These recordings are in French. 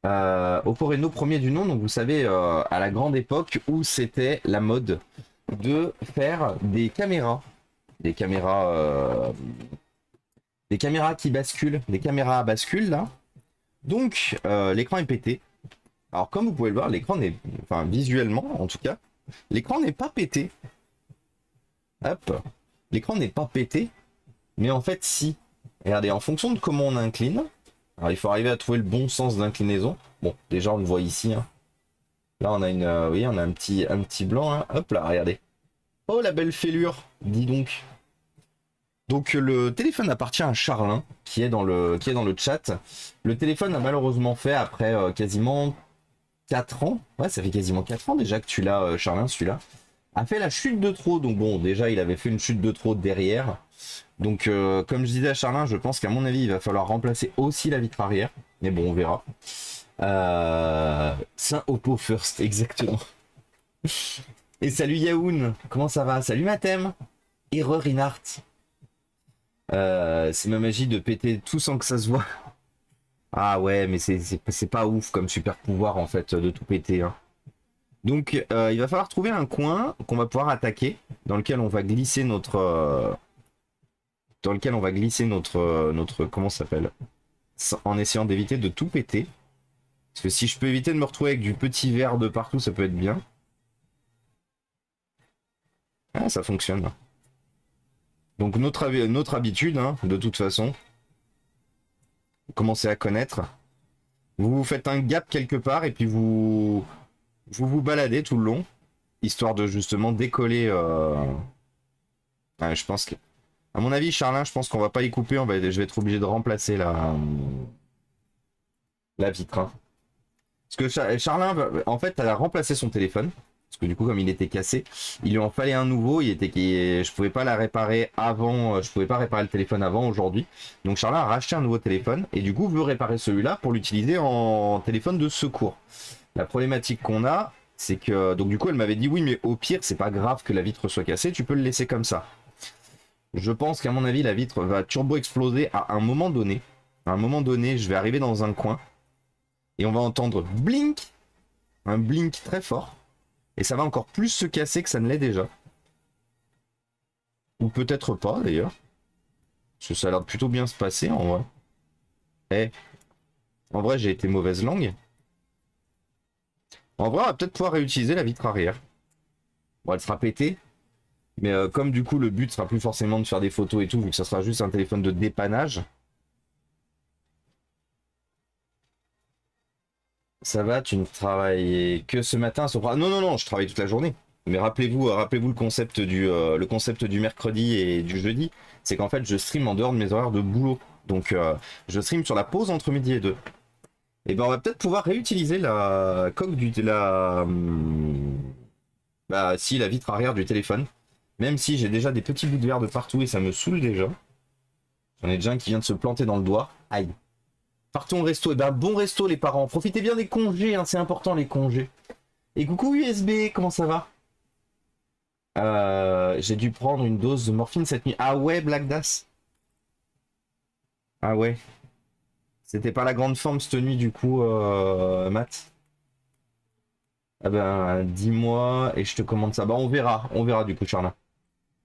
Oppo Reno premier du nom, donc vous savez, à la grande époque où c'était la mode de faire des caméras, des caméras qui basculent, des caméras à bascule là. Donc l'écran est pété. Alors comme vous pouvez le voir, l'écran n'est, enfin visuellement en tout cas, l'écran n'est pas pété. Hop, l'écran n'est pas pété, mais en fait si. Regardez, en fonction de comment on incline, alors il faut arriver à trouver le bon sens d'inclinaison. Bon, déjà on le voit ici, hein. Là on a une, oui, on a un petit blanc, hein. Hop là, regardez. Oh la belle fêlure, dis donc. Donc le téléphone appartient à Charlin, qui est dans le chat. Le téléphone a malheureusement fait après quasiment 4 ans. Ouais, ça fait quasiment 4 ans déjà que tu l'as, Charlin, celui-là. A fait la chute de trop. Donc bon, déjà il avait fait une chute de trop derrière. Donc comme je disais à Charlin, je pense qu'à mon avis il va falloir remplacer aussi la vitre arrière. Mais bon, on verra. Saint Oppo First, exactement. Et salut Yaoun, comment ça va? Salut Mathem. Erreur in art. C'est ma magie de péter tout sans que ça se voit. Ah ouais, mais c'est pas ouf comme super pouvoir en fait de tout péter, hein. Donc il va falloir trouver un coin qu'on va pouvoir attaquer, dans lequel on va glisser notre... notre comment ça s'appelle? En essayant d'éviter de tout péter. Parce que si je peux éviter de me retrouver avec du petit verre de partout, ça peut être bien. Ah, ça fonctionne. Donc notre habitude, hein, de toute façon, vous commencez à connaître. Vous vous faites un gap quelque part et puis vous baladez tout le long, histoire de justement décoller. Ouais, je pense que, à mon avis, Charlin, je pense qu'on va pas y couper. Je vais être obligé de remplacer la vitre, hein. Parce que Charlin, en fait, elle a remplacé son téléphone. Parce que du coup, comme il était cassé, il lui en fallait un nouveau. Je pouvais pas la réparer avant. Je pouvais pas réparer le téléphone avant aujourd'hui. Donc Charlin a racheté un nouveau téléphone et du coup veut réparer celui-là pour l'utiliser en téléphone de secours. La problématique qu'on a, c'est que donc du coup elle m'avait dit oui, mais au pire c'est pas grave que la vitre soit cassée, tu peux le laisser comme ça. Je pense qu'à mon avis la vitre va turbo exploser à un moment donné. À un moment donné, je vais arriver dans un coin et on va entendre blink, un blink très fort. Et ça va encore plus se casser que ça ne l'est déjà. Ou peut-être pas d'ailleurs. Parce que ça a l'air de plutôt bien se passer en vrai. Eh, en vrai j'ai été mauvaise langue. En vrai on va peut-être pouvoir réutiliser la vitre arrière. Bon, elle sera pétée. Mais comme du coup le but sera plus forcément de faire des photos et tout, vu que ça sera juste un téléphone de dépannage. Ça va, tu ne travailles que ce matin, Sopra? Non, non, non, je travaille toute la journée. Mais rappelez-vous le concept du mercredi et du jeudi, c'est qu'en fait, je stream en dehors de mes horaires de boulot. Donc, je stream sur la pause entre midi et deux. Et ben, on va peut-être pouvoir réutiliser la coque bah, si, la vitre arrière du téléphone. Même si j'ai déjà des petits bouts de verre de partout et ça me saoule déjà. J'en ai déjà un qui vient de se planter dans le doigt. Aïe. Partons au resto. Et ben bon resto les parents. Profitez bien des congés, hein, c'est important les congés. Et coucou USB, comment ça va? J'ai dû prendre une dose de morphine cette nuit. Ah ouais, Black Das? Ah ouais. C'était pas la grande forme cette nuit du coup, Matt? Ah ben dis-moi et je te commande ça. Bah on verra du coup, Charlin.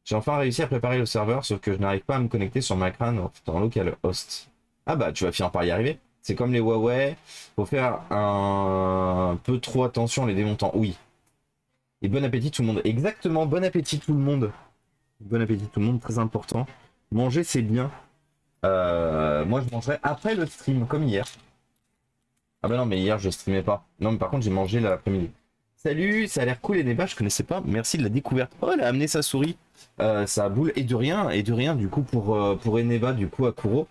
J'ai enfin réussi à préparer le serveur, sauf que je n'arrive pas à me connecter sur ma crâne en localhost. Ah bah tu vas finir par y arriver. C'est comme les Huawei, faut faire un peu trop attention les démontants. Oui. Et bon appétit tout le monde. Exactement, bon appétit tout le monde. Bon appétit tout le monde, très important. Manger c'est bien. Moi je mangerai après le stream, comme hier. Ah bah non mais hier je streamais pas. Non mais par contre j'ai mangé l'après-midi. Salut, ça a l'air cool Eneba, je connaissais pas. Merci de la découverte. Oh elle a amené sa souris. Ça boule et de rien du coup pour Eneba du coup à Kuro.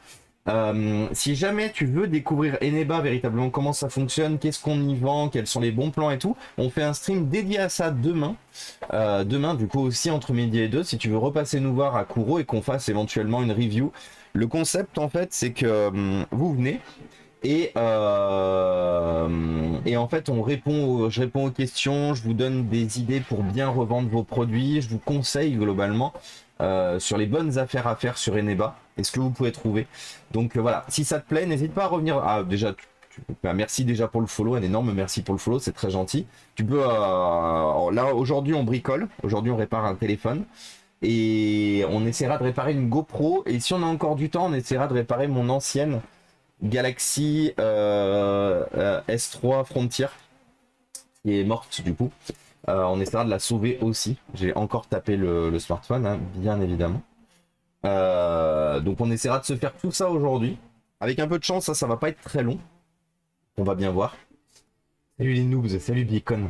Si jamais tu veux découvrir Eneba véritablement comment ça fonctionne, qu'est-ce qu'on y vend, quels sont les bons plans et tout, on fait un stream dédié à ça demain. Demain du coup aussi entre midi et deux si tu veux repasser nous voir à Kuro et qu'on fasse éventuellement une review. Le concept en fait c'est que vous venez et en fait je réponds aux questions, je vous donne des idées pour bien revendre vos produits, je vous conseille globalement sur les bonnes affaires à faire sur Eneba et ce que vous pouvez trouver. Donc voilà, si ça te plaît, n'hésite pas à revenir. Ah déjà, bah, merci déjà pour le follow, un énorme merci pour le follow, c'est très gentil. Tu peux, là aujourd'hui on bricole, aujourd'hui on répare un téléphone et on essaiera de réparer une GoPro et si on a encore du temps, on essaiera de réparer mon ancienne Galaxy S3 Frontier qui est morte du coup. On essaiera de la sauver aussi. J'ai encore tapé le smartphone, hein, bien évidemment. Donc on essaiera de se faire tout ça aujourd'hui. Avec un peu de chance, ça va pas être très long. On va bien voir. Salut les noobs, salut Beacon.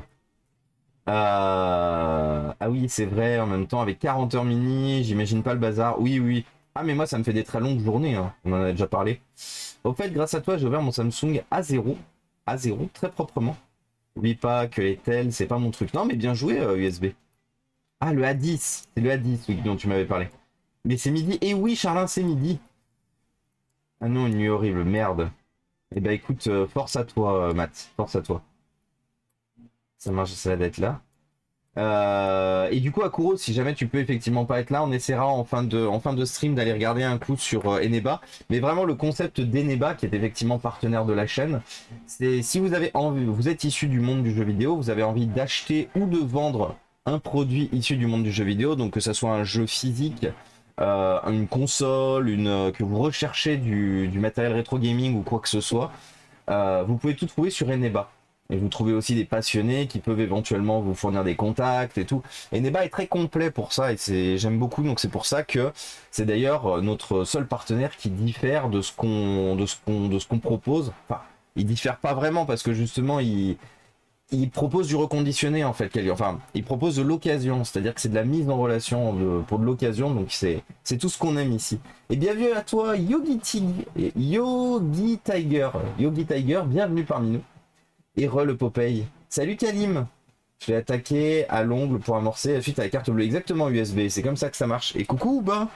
Ah oui, c'est vrai, en même temps, avec 40 heures mini, j'imagine pas le bazar. Oui, oui. Ah, mais moi, ça me fait des très longues journées, hein. On en a déjà parlé. Au fait, grâce à toi, j'ai ouvert mon Samsung A0. A0, très proprement. N'oublie pas que Etel, c'est pas mon truc. Non, mais bien joué, USB. Ah, le A10. C'est le A10 oui, dont tu m'avais parlé. Mais c'est midi. Et oui, Charlin, c'est midi. Ah non, une nuit horrible, merde. Eh ben écoute, force à toi, Matt. Force à toi. Ça marche, ça d'être là. Et du coup, Akuro, si jamais tu peux effectivement pas être là, on essaiera en fin de stream d'aller regarder un coup sur Eneba. Mais vraiment, le concept d'Eneba, qui est effectivement partenaire de la chaîne, c'est si vous avez envie, vous êtes issu du monde du jeu vidéo, vous avez envie d'acheter ou de vendre un produit issu du monde du jeu vidéo, donc que ce soit un jeu physique, une console, que vous recherchez du matériel rétro gaming ou quoi que ce soit, vous pouvez tout trouver sur Eneba. Et vous trouvez aussi des passionnés qui peuvent éventuellement vous fournir des contacts et tout. Et Eneba est très complet pour ça et j'aime beaucoup. Donc c'est pour ça que c'est d'ailleurs notre seul partenaire qui diffère de ce qu'on propose. Enfin, il diffère pas vraiment parce que justement il propose du reconditionné en fait. Enfin, il propose de l'occasion, c'est-à-dire que c'est de la mise en relation pour de l'occasion. Donc c'est tout ce qu'on aime ici. Et bienvenue à toi Yogi Tiger, bienvenue parmi nous. Et le Popeye. Salut Kalim. Je l'ai attaqué à l'ongle pour amorcer la suite à la carte bleue. Exactement USB, c'est comme ça que ça marche. Et coucou Ouba.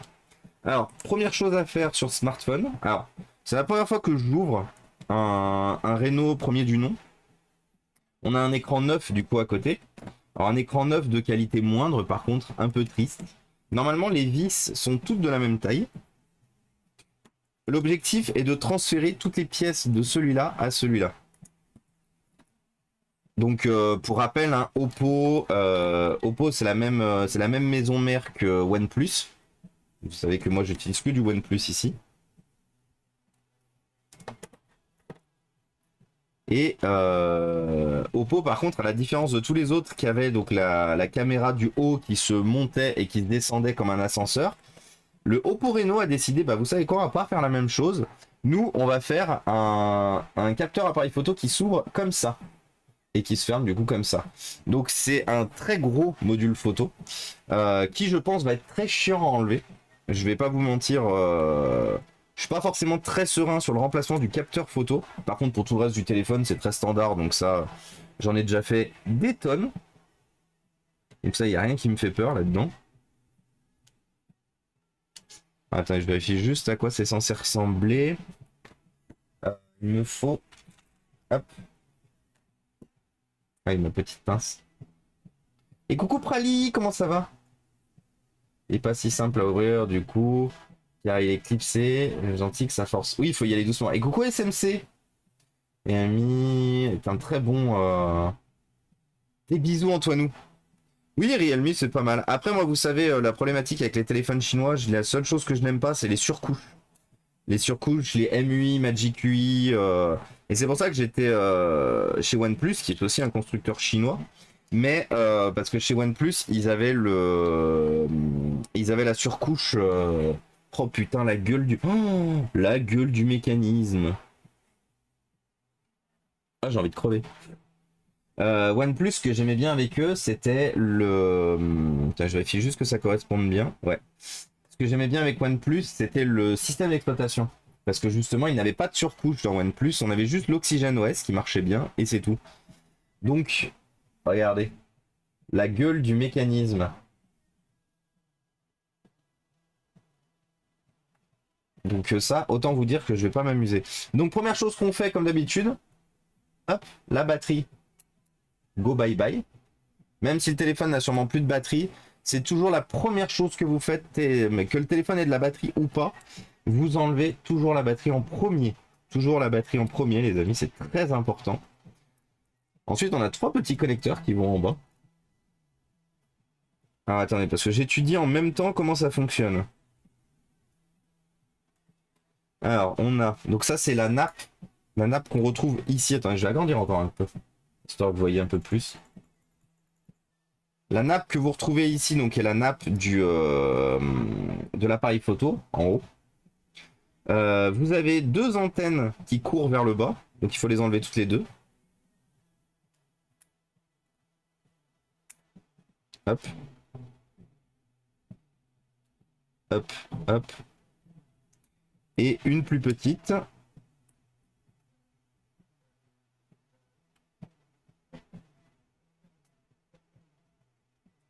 Alors, première chose à faire sur smartphone. Alors, c'est la première fois que j'ouvre un Reno premier du nom. On a un écran neuf du coup à côté. Alors un écran neuf de qualité moindre par contre, un peu triste. Normalement les vis sont toutes de la même taille. L'objectif est de transférer toutes les pièces de celui-là à celui-là. Donc pour rappel, hein, Oppo c'est la même maison mère que OnePlus. Vous savez que moi j'utilise que du OnePlus ici. Et Oppo par contre, à la différence de tous les autres qui avaient donc la caméra du haut qui se montait et qui descendait comme un ascenseur, le Oppo Reno a décidé, bah vous savez quoi, on va pas faire la même chose. Nous on va faire un capteur appareil photo qui s'ouvre comme ça. Et qui se ferme du coup comme ça. Donc c'est un très gros module photo qui je pense va être très chiant à enlever. Je vais pas vous mentir, je suis pas forcément très serein sur le remplacement du capteur photo. Par contre pour tout le reste du téléphone c'est très standard donc ça j'en ai déjà fait des tonnes. Donc ça il n'y a rien qui me fait peur là-dedans. Attends je vérifie juste à quoi c'est censé ressembler. Il me faut... Hop. Avec ma petite pince. Et coucou Prali, comment ça va? Il est pas si simple à ouvrir du coup, car il est clipsé. Gentil que ça force. Oui, il faut y aller doucement. Et coucou SMC. Et Ami est un très bon. Des bisous Antoinou. Oui, Realme c'est pas mal. Après moi, vous savez, la problématique avec les téléphones chinois, la seule chose que je n'aime pas, c'est les surcouches. Les surcouches, les MUI, Magic UI. Et c'est pour ça que j'étais chez OnePlus, qui est aussi un constructeur chinois. Mais parce que chez OnePlus, ils avaient la surcouche. Oh putain, la gueule du mécanisme. Ah, j'ai envie de crever. OnePlus, ce que j'aimais bien avec eux, c'était le. Putain, je vérifie juste que ça corresponde bien. Ouais. Ce que j'aimais bien avec OnePlus, c'était le système d'exploitation. Parce que justement, il n'avait pas de surcouche dans OnePlus, on avait juste l'Oxygen OS qui marchait bien, et c'est tout. Donc, regardez. La gueule du mécanisme. Donc ça, autant vous dire que je vais pas m'amuser. Donc première chose qu'on fait comme d'habitude, hop, la batterie. Go bye bye. Même si le téléphone n'a sûrement plus de batterie, c'est toujours la première chose que vous faites, que le téléphone ait de la batterie ou pas, vous enlevez toujours la batterie en premier. toujours la batterie en premier, les amis, c'est très important. Ensuite, on a 3 petits connecteurs qui vont en bas. Alors attendez, parce que j'étudie en même temps comment ça fonctionne. Alors, on a... Donc ça, c'est la nappe. La nappe qu'on retrouve ici. Attendez, je vais agrandir encore un peu. Histoire que vous voyez un peu plus. La nappe que vous retrouvez ici, donc, est la nappe de l'appareil photo, en haut. Vous avez 2 antennes qui courent vers le bas. Donc il faut les enlever toutes les deux. Hop. Hop, hop. Et une plus petite.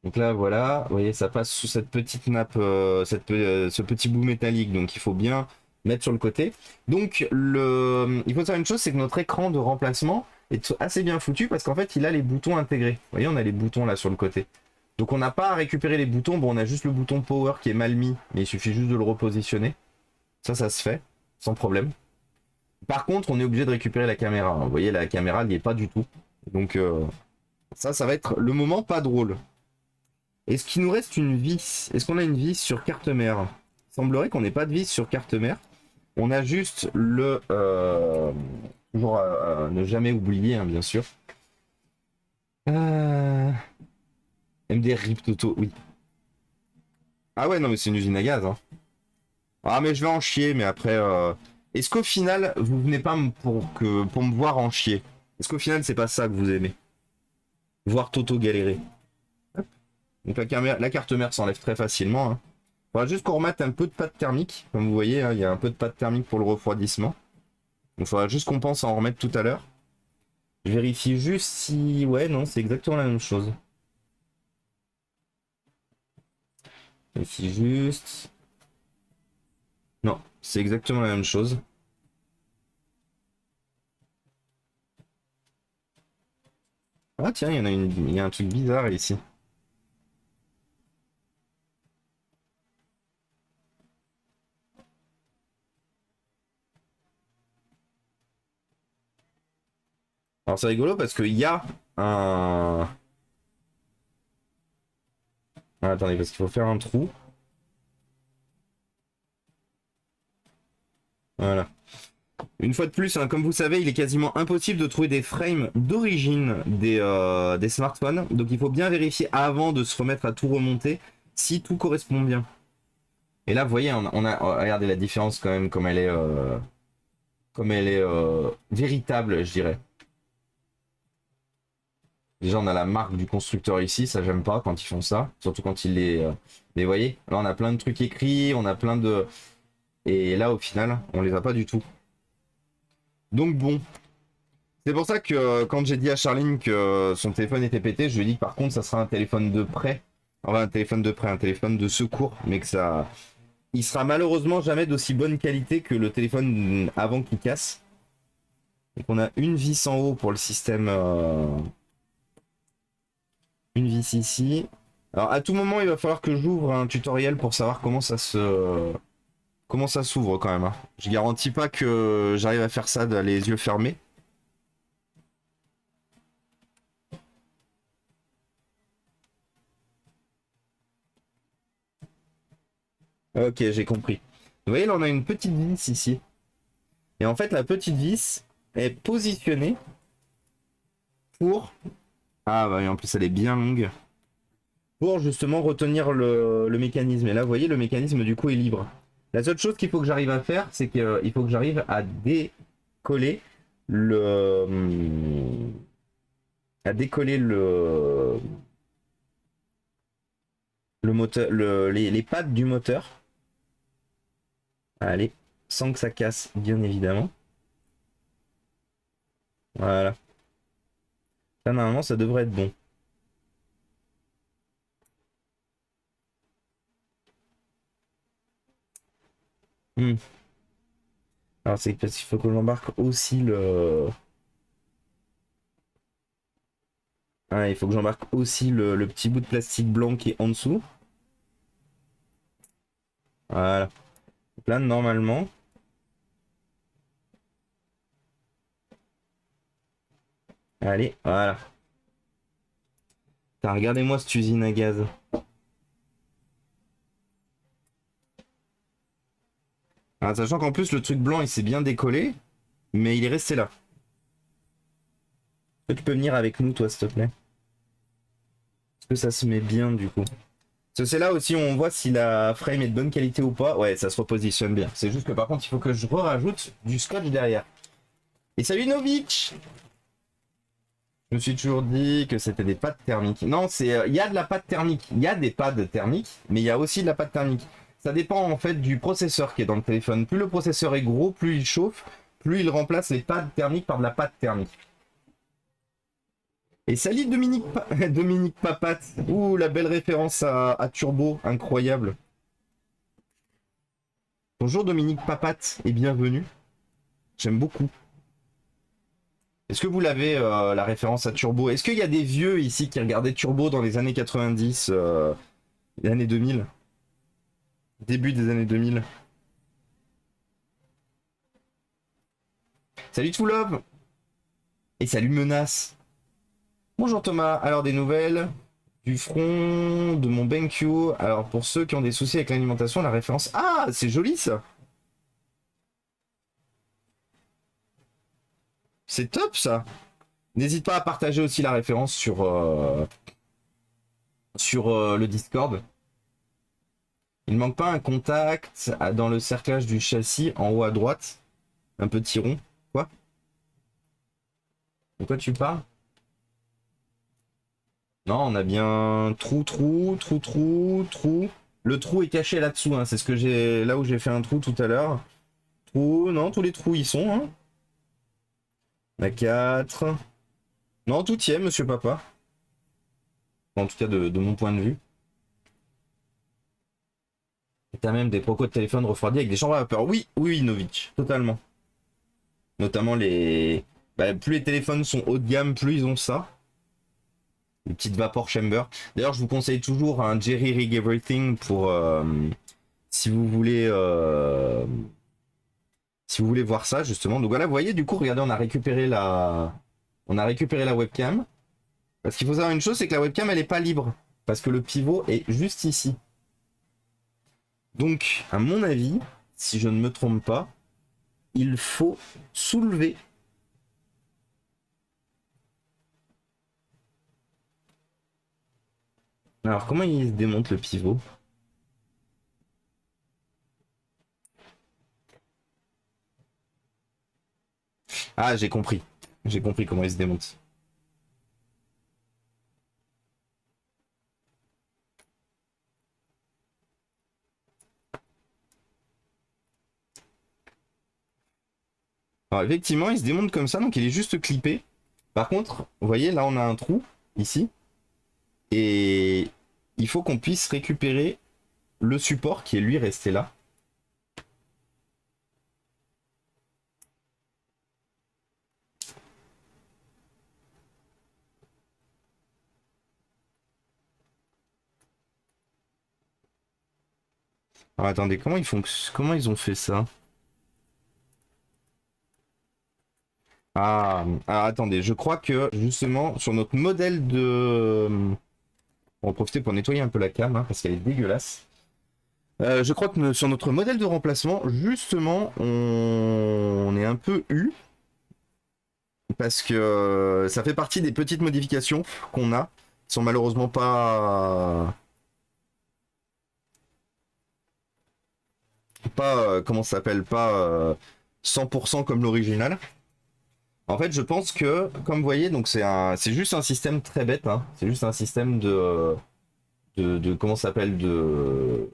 Donc là, voilà, vous voyez, ça passe sous cette petite nappe, ce petit bout métallique. Donc il faut bien mettre sur le côté. Donc il faut savoir une chose, c'est que notre écran de remplacement est assez bien foutu parce qu'en fait, il a les boutons intégrés. Vous voyez, on a les boutons là sur le côté. Donc on n'a pas à récupérer les boutons. Bon, on a juste le bouton power qui est mal mis, mais il suffit juste de le repositionner. Ça se fait sans problème. Par contre, on est obligé de récupérer la caméra. Vous voyez, la caméra n'y est pas du tout. Donc ça va être le moment pas drôle. Est-ce qu'il nous reste une vis? Est-ce qu'on a une vis sur carte mère? Il semblerait qu'on n'ait pas de vis sur carte mère. On a juste le... toujours à ne jamais oublier, hein, bien sûr. MD RIP Toto, oui. Ah ouais, non, mais c'est une usine à gaz. Hein. Ah, mais je vais en chier, mais après... Est-ce qu'au final, vous venez pas pour me voir en chier? Est-ce qu'au final, c'est pas ça que vous aimez? Voir Toto galérer. Donc la carte mère s'enlève très facilement. Hein. Faudra juste qu'on remette un peu de pâte thermique. Comme vous voyez, hein, il y a un peu de pâte thermique pour le refroidissement. Donc il faudra juste qu'on pense à en remettre tout à l'heure. Je vérifie juste si... Ouais, non, c'est exactement la même chose. Je vérifie juste... Non, c'est exactement la même chose. Ah tiens, il y a un truc bizarre ici. Alors c'est rigolo parce qu'il y a un... Ah, attendez, parce qu'il faut faire un trou. Voilà. Une fois de plus, hein, comme vous savez, il est quasiment impossible de trouver des frames d'origine des smartphones. Donc il faut bien vérifier avant de se remettre à tout remonter si tout correspond bien. Et là, vous voyez, on a regardez la différence quand même, comme elle est véritable, je dirais. Déjà, on a la marque du constructeur ici, ça j'aime pas quand ils font ça, surtout quand ils les... Mais vous voyez, là on a plein de trucs écrits, on a plein de... Et là, au final, on les a pas du tout. Donc bon, c'est pour ça que quand j'ai dit à Charline que son téléphone était pété, je lui ai dit que par contre ça sera un téléphone de prêt. Enfin un téléphone de prêt, un téléphone de secours, mais que ça... Il sera malheureusement jamais d'aussi bonne qualité que le téléphone avant qu'il casse. Donc on a une vis en haut pour le système... Une vis ici. Alors à tout moment il va falloir que j'ouvre un tutoriel pour savoir comment ça se... Comment ça s'ouvre quand même. Hein. Je garantis pas que j'arrive à faire ça les yeux fermés. Ok, j'ai compris. Vous voyez, là, on a une petite vis ici. Et en fait, la petite vis est positionnée pour... Ah, bah, et en plus, elle est bien longue. Pour justement retenir le mécanisme. Et là, vous voyez, le mécanisme, du coup, est libre. La seule chose qu'il faut que j'arrive à faire, c'est qu'il faut que j'arrive à décoller le... À décoller le moteur, les pattes du moteur. Allez, sans que ça casse, bien évidemment. Voilà. Là, normalement, ça devrait être bon. Alors, c'est parce qu'il faut que j'embarque aussi le... Ah, il faut que j'embarque aussi le petit bout de plastique blanc qui est en dessous. Voilà. Donc là, normalement... Allez, voilà. Putain, regardez-moi cette usine à gaz. Ah, sachant qu'en plus, le truc blanc, il s'est bien décollé, mais il est resté là. Est-ce que tu peux venir avec nous, toi, s'il te plaît? Est-ce que ça se met bien, du coup? Parce que c'est là aussi où on voit si la frame est de bonne qualité ou pas. Ouais, ça se repositionne bien. C'est juste que par contre, il faut que je rajoute du scotch derrière. Et salut Novitch! Je me suis toujours dit que c'était des pads thermiques. Non, c'est il y a de la pâte thermique. Il y a des pads thermiques, mais il y a aussi de la pâte thermique. Ça dépend en fait du processeur qui est dans le téléphone. Plus le processeur est gros, plus il chauffe, plus il remplace les pads thermiques par de la pâte thermique. Et salut Dominique, Dominique Papat. Ouh, la belle référence à Turbo, incroyable. Bonjour Dominique Papat et bienvenue. J'aime beaucoup. Est-ce que vous l'avez, la référence à Turbo? Est-ce qu'il y a des vieux ici qui regardaient Turbo dans les années 90, les années 2000? Début des années 2000. Salut To Love. Et salut Menace. Bonjour Thomas. Alors des nouvelles du front de mon BenQ. Alors pour ceux qui ont des soucis avec l'alimentation, la référence... Ah, c'est joli ça. C'est top ça. N'hésite pas à partager aussi la référence sur le Discord. Il ne manque pas un contact dans le cerclage du châssis en haut à droite. Un petit rond. Quoi? De quoi tu parles? Non, on a bien trou, trou, trou, trou, trou. Le trou est caché là-dessous, hein. C'est ce que j'ai là où j'ai fait un trou tout à l'heure. Trou, non, tous les trous y sont, hein. La 4. Non, tout y est, monsieur papa. En tout cas, de mon point de vue. Et t'as même des procos de téléphone refroidis avec des chambres à vapeur. Oui, oui, Novitch, totalement. Notamment les... Bah, plus les téléphones sont haut de gamme, plus ils ont ça. Les petites vapor chamber. D'ailleurs, je vous conseille toujours un Jerry Rig Everything pour... si vous voulez... si vous voulez voir ça, justement. Donc voilà, vous voyez, du coup, regardez, on a récupéré la webcam. Parce qu'il faut savoir une chose, c'est que la webcam, elle n'est pas libre. Parce que le pivot est juste ici. Donc, à mon avis, si je ne me trompe pas, il faut soulever. Alors, comment il se démonte le pivot? Ah, j'ai compris. J'ai compris comment il se démonte. Alors, effectivement, il se démonte comme ça, donc il est juste clippé. Par contre, vous voyez, là, on a un trou, ici. Et il faut qu'on puisse récupérer le support qui est lui resté là. Alors attendez, comment ils ont fait ça? Ah, alors attendez, je crois que justement sur notre modèle de... On va en profiter pour nettoyer un peu la cam, hein, parce qu'elle est dégueulasse. Je crois que sur notre modèle de remplacement, justement, on est un peu eu. Parce que ça fait partie des petites modifications qu'on a, qui sont malheureusement pas comment ça s'appelle, pas 100% comme l'original. En fait, je pense que, comme vous voyez, donc c'est juste un système très bête, hein. C'est juste un système de comment ça s'appelle, de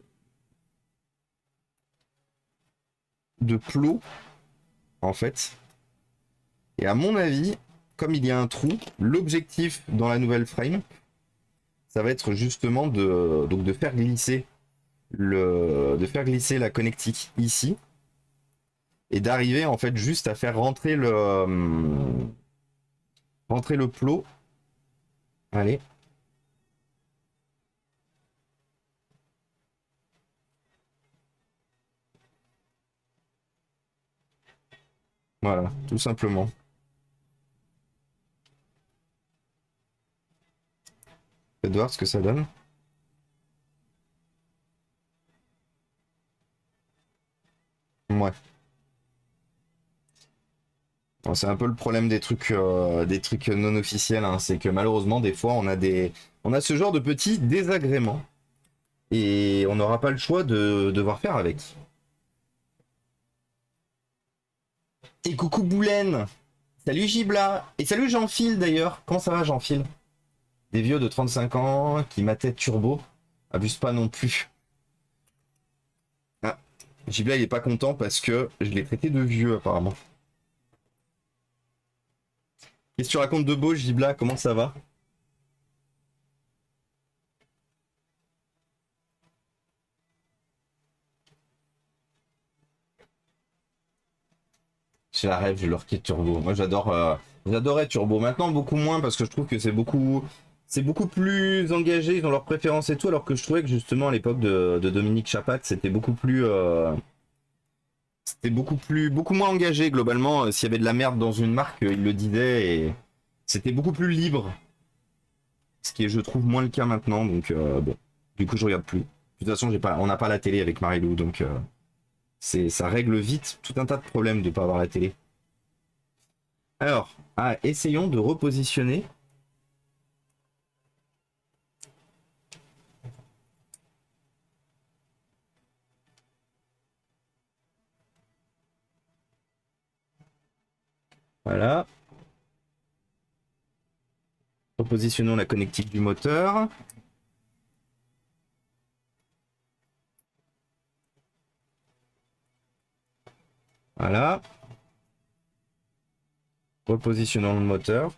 plot, en fait. Et à mon avis, comme il y a un trou, l'objectif dans la nouvelle frame, ça va être justement donc de faire glisser de faire glisser la connectique ici et d'arriver en fait juste à faire rentrer le plot. Allez. Voilà, tout simplement. Faites voir ce que ça donne. Ouais. Bon, c'est un peu le problème des trucs non officiels, hein. C'est que malheureusement, des fois, on a ce genre de petits désagréments. Et on n'aura pas le choix de devoir faire avec. Et coucou Boulaine! Salut Gibla! Et salut Jean-Phil d'ailleurs! Comment ça va Jean-Phil? Des vieux de 35 ans qui mataient Turbo. Abuse pas non plus. Ah, Gibla il est pas content parce que je l'ai traité de vieux apparemment. Qu'est-ce que tu racontes de beau Gibla? Comment ça va? C'est la rêve, je leur quitte Turbo. Moi j'adorais Turbo. Maintenant beaucoup moins parce que je trouve que c'est beaucoup plus engagé, ils ont leurs préférences et tout, alors que je trouvais que justement à l'époque de Dominique Chapat, beaucoup moins engagé globalement. S'il y avait de la merde dans une marque, il le disait et c'était beaucoup plus libre. Ce qui est, je trouve, moins le cas maintenant. Donc bon, du coup je regarde plus. De toute façon, on n'a pas la télé avec Marilou, donc ça règle vite tout un tas de problèmes de pas avoir la télé. Alors, essayons de repositionner. Voilà. Repositionnons la connectique du moteur. Voilà. Repositionnons le moteur.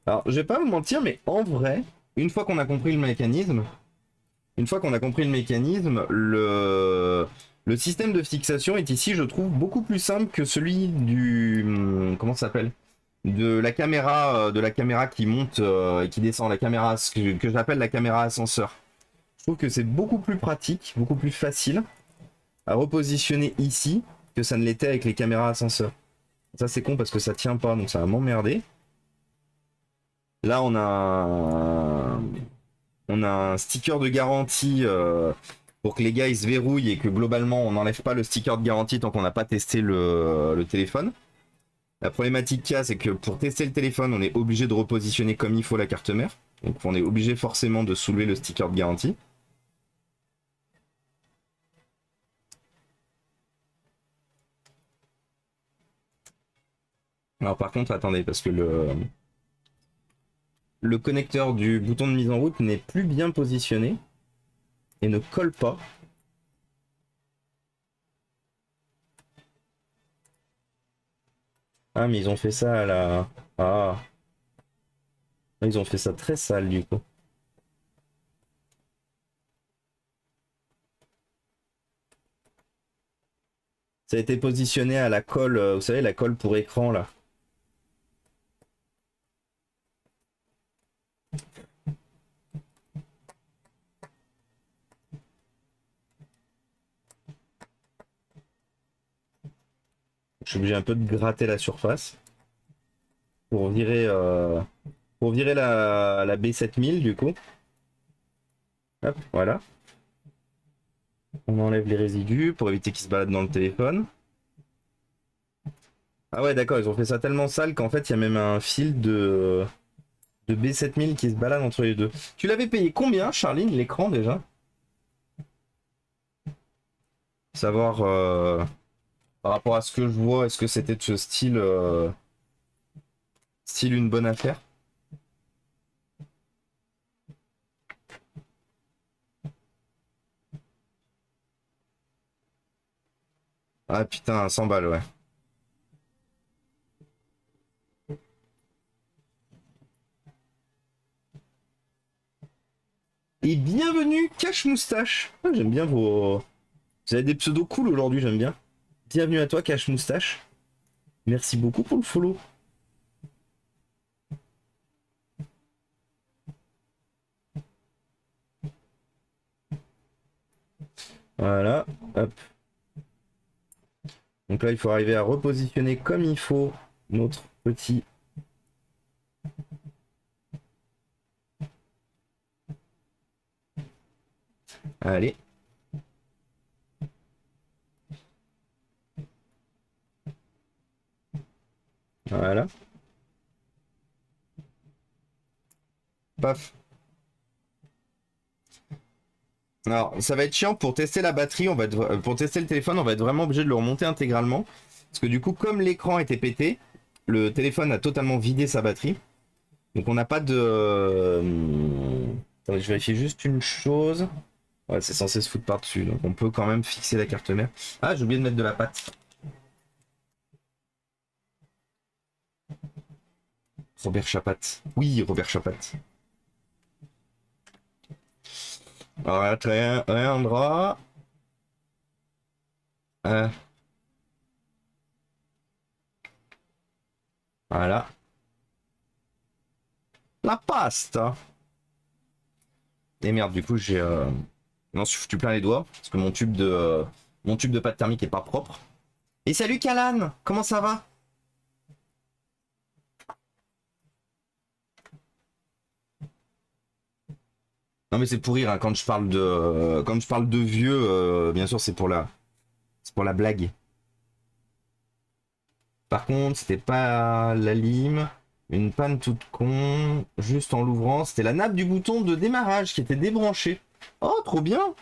Alors, je vais pas vous mentir, mais en vrai, une fois qu'on a compris le mécanisme, le système de fixation est ici, je trouve, beaucoup plus simple que celui du... Comment ça s'appelle? De la caméra qui monte et qui descend, la caméra, que j'appelle la caméra ascenseur. Je trouve que c'est beaucoup plus pratique, beaucoup plus facile à repositionner ici que ça ne l'était avec les caméras ascenseurs. Ça c'est con parce que ça tient pas, donc ça va m'emmerder. Là on a un sticker de garantie pour que les gars ils se verrouillent et que globalement on n'enlève pas le sticker de garantie tant qu'on n'a pas testé le téléphone. La problématique qu'il y a, c'est que pour tester le téléphone, on est obligé de repositionner comme il faut la carte mère. Donc on est obligé forcément de soulever le sticker de garantie. Alors par contre, attendez, parce que le connecteur du bouton de mise en route n'est plus bien positionné et ne colle pas. Ah mais ils ont fait ça à la... Ah. Ils ont fait ça très sale du coup. Ça a été positionné à la colle, vous savez, la colle pour écran là. Je suis obligé un peu de gratter la surface pour virer la B7000 du coup. Hop, voilà. On enlève les résidus pour éviter qu'ils se baladent dans le téléphone. Ah ouais d'accord, ils ont fait ça tellement sale qu'en fait il y a même un fil de B7000 qui se balade entre les deux. Tu l'avais payé combien Charline l'écran déjà? Savoir par rapport à ce que je vois, est-ce que c'était de ce style une bonne affaire? Ah putain, 100 balles, ouais. Et bienvenue, Cache Moustache. Ah, j'aime bien vos... Vous avez des pseudos cool aujourd'hui, j'aime bien. Bienvenue à toi, Cache Moustache. Merci beaucoup pour le follow. Voilà, hop. Donc là, il faut arriver à repositionner comme il faut notre petit... Allez. Voilà. Paf. Alors, ça va être chiant pour tester la batterie, pour tester le téléphone, on va être vraiment obligé de le remonter intégralement. Parce que du coup, comme l'écran était pété, le téléphone a totalement vidé sa batterie. Donc on n'a pas de... Attendez, je vérifie juste une chose. Ouais, c'est censé se foutre par-dessus, donc on peut quand même fixer la carte mère. Ah, j'ai oublié de mettre de la pâte. Robert Chapat. Oui, Robert Chapat. Alors, rien droit. Euh, voilà. La pasta. Et merde, du coup, j'ai... Non, je suis foutu plein les doigts, parce que mon tube de pâte thermique est pas propre. Et salut Kalan, comment ça va? Non mais c'est pour rire, hein, quand je parle de vieux, bien sûr c'est pour la blague. Par contre, c'était pas la lime, une panne toute con, juste en l'ouvrant, c'était la nappe du bouton de démarrage qui était débranchée. Oh, trop bien!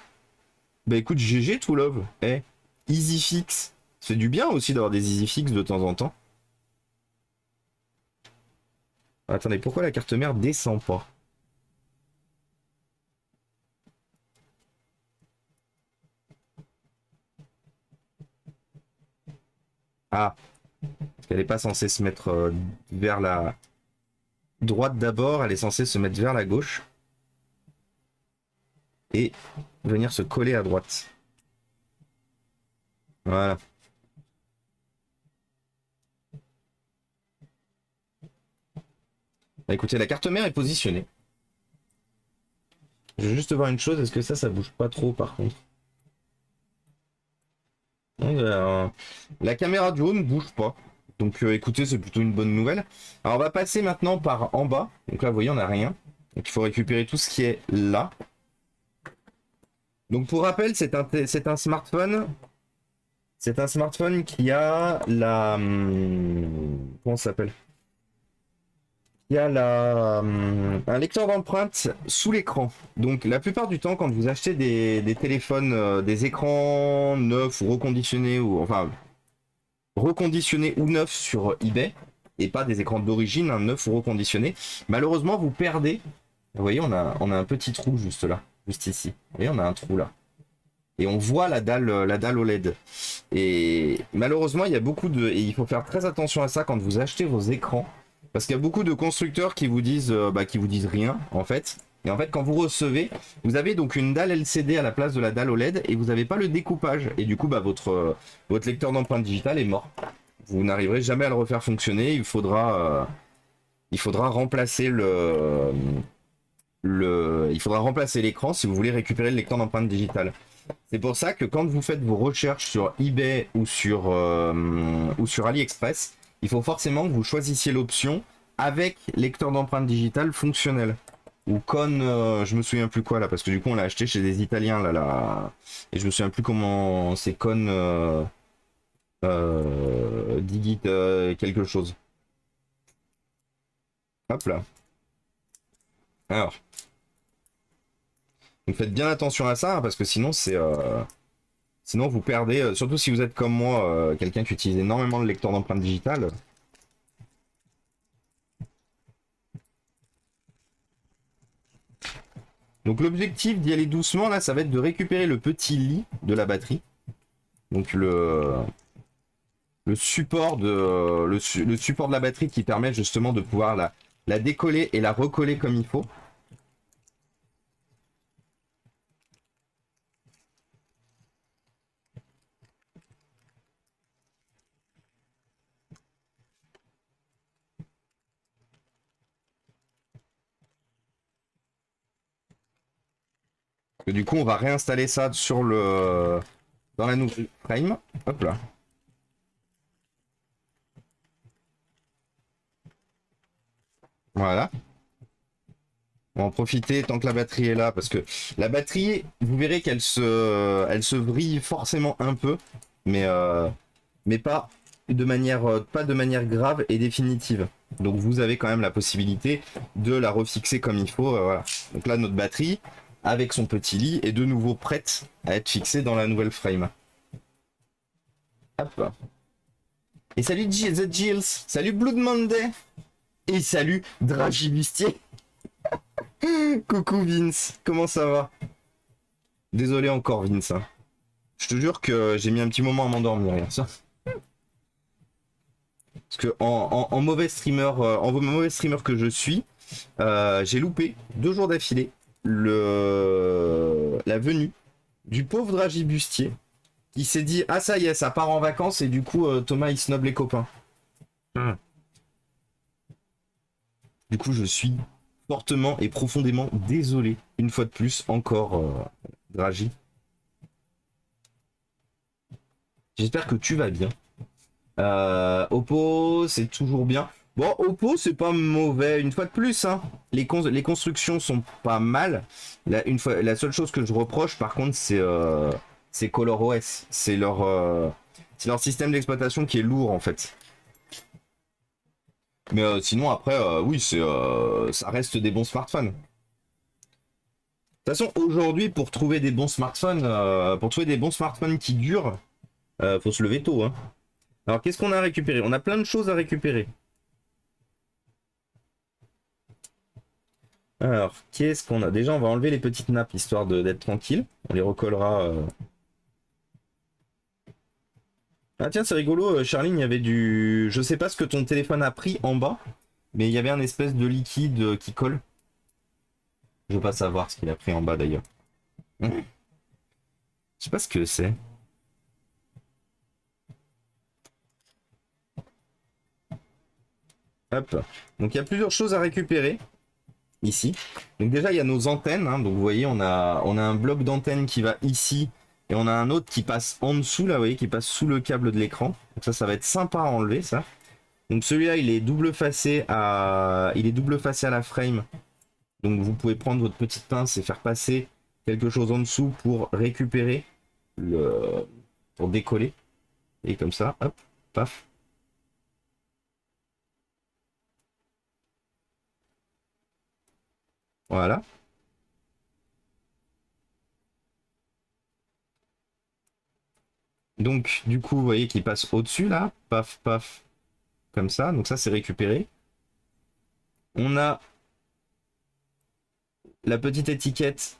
Bah écoute, GG tout love. Eh, easy fix. C'est du bien aussi d'avoir des easy fix de temps en temps. Attendez, pourquoi la carte mère descend pas? Ah, parce qu'elle est pas censée se mettre vers la droite d'abord, elle est censée se mettre vers la gauche et venir se coller à droite. Voilà. Bah, écoutez, la carte mère est positionnée. Je veux juste voir une chose, est-ce que ça bouge pas trop par contre? La caméra drone bouge pas. Donc écoutez, c'est plutôt une bonne nouvelle. Alors on va passer maintenant par en bas. Donc là, vous voyez, on n'a rien. Donc il faut récupérer tout ce qui est là. Donc pour rappel, c'est un smartphone. C'est un smartphone qui a la... comment ça s'appelle? Il y a un lecteur d'empreintes sous l'écran. Donc la plupart du temps, quand vous achetez des téléphones, des écrans neufs ou reconditionnés, ou enfin reconditionnés ou neufs sur eBay, et pas des écrans d'origine, hein, neufs ou reconditionnés, malheureusement vous perdez. Vous voyez, on a un petit trou juste là, juste ici. Vous voyez, on a un trou là. Et on voit la dalle OLED. Et malheureusement, il y a et il faut faire très attention à ça quand vous achetez vos écrans. Parce qu'il y a beaucoup de constructeurs qui vous disent rien, en fait. Et en fait, quand vous recevez, vous avez donc une dalle LCD à la place de la dalle OLED et vous n'avez pas le découpage. Et du coup, votre lecteur d'empreinte digitale est mort. Vous n'arriverez jamais à le refaire fonctionner. Il faudra remplacer il faudra remplacer l'écran si vous voulez récupérer le lecteur d'empreinte digitale. C'est pour ça que quand vous faites vos recherches sur eBay ou sur AliExpress, il faut forcément que vous choisissiez l'option avec lecteur d'empreinte digitale fonctionnel. Ou Con, je me souviens plus quoi là, parce que du coup on l'a acheté chez des Italiens là, et je me souviens plus comment c'est Con Digit quelque chose. Hop là. Alors, donc faites bien attention à ça, hein, parce que sinon sinon vous perdez, surtout si vous êtes comme moi, quelqu'un qui utilise énormément le lecteur d'empreinte digitale. Donc l'objectif d'y aller doucement, là, ça va être de récupérer le petit lit de la batterie. Donc le support le support de la batterie qui permet justement de pouvoir la décoller et la recoller comme il faut. Et du coup, on va réinstaller ça dans la nouvelle frame. Hop là. Voilà. On va en profiter tant que la batterie est là, parce que la batterie, vous verrez elle se vrille forcément un peu, mais pas de manière grave et définitive. Donc vous avez quand même la possibilité de la refixer comme il faut. Voilà. Donc là, notre batterie, avec son petit lit, est de nouveau prête à être fixée dans la nouvelle frame. Hop. Et salut The Gilles, salut Blood Monday, et salut Dragibustier. Coucou Vince, comment ça va? Désolé encore Vince. Hein. Je te jure que j'ai mis un petit moment à m'endormir hier soir. Parce que en mauvais streamer, que je suis, j'ai loupé 2 jours d'affilée la venue du pauvre Dragibustier qui s'est dit ah ça y est, ça part en vacances et du coup Thomas il snob les copains. Du coup je suis fortement et profondément désolé une fois de plus encore Dragi. J'espère que tu vas bien. Oppo, c'est toujours bien. Bon, Oppo, c'est pas mauvais une fois de plus. Hein. Les constructions sont pas mal. La seule chose que je reproche, par contre, c'est ColorOS. C'est leur système d'exploitation qui est lourd, en fait. Mais sinon, après, oui, ça reste des bons smartphones. De toute façon, aujourd'hui, pour trouver des bons smartphones, qui durent, faut se lever tôt. Hein. Alors, qu'est-ce qu'on a récupéré? On a plein de choses à récupérer. Alors, qu'est-ce qu'on a? Déjà, on va enlever les petites nappes, histoire d'être tranquille. On les recollera. Ah tiens, c'est rigolo, Charline, il y avait du... Je sais pas ce que ton téléphone a pris en bas, mais il y avait un espèce de liquide qui colle. Je veux pas savoir ce qu'il a pris en bas, d'ailleurs. Je sais pas ce que c'est. Hop. Donc il y a plusieurs choses à récupérer ici. Donc déjà il y a nos antennes. Hein. Donc vous voyez on a un bloc d'antenne qui va ici et on a un autre qui passe en dessous là, vous voyez, qui passe sous le câble de l'écran. Donc ça va être sympa à enlever ça. Donc celui-là il est double facé à la frame. Donc vous pouvez prendre votre petite pince et faire passer quelque chose en dessous pour récupérer pour décoller. Et comme ça, hop, paf. Voilà. Donc, du coup, vous voyez qu'il passe au-dessus, là. Paf, paf. Comme ça. Donc ça, c'est récupéré. On a la petite étiquette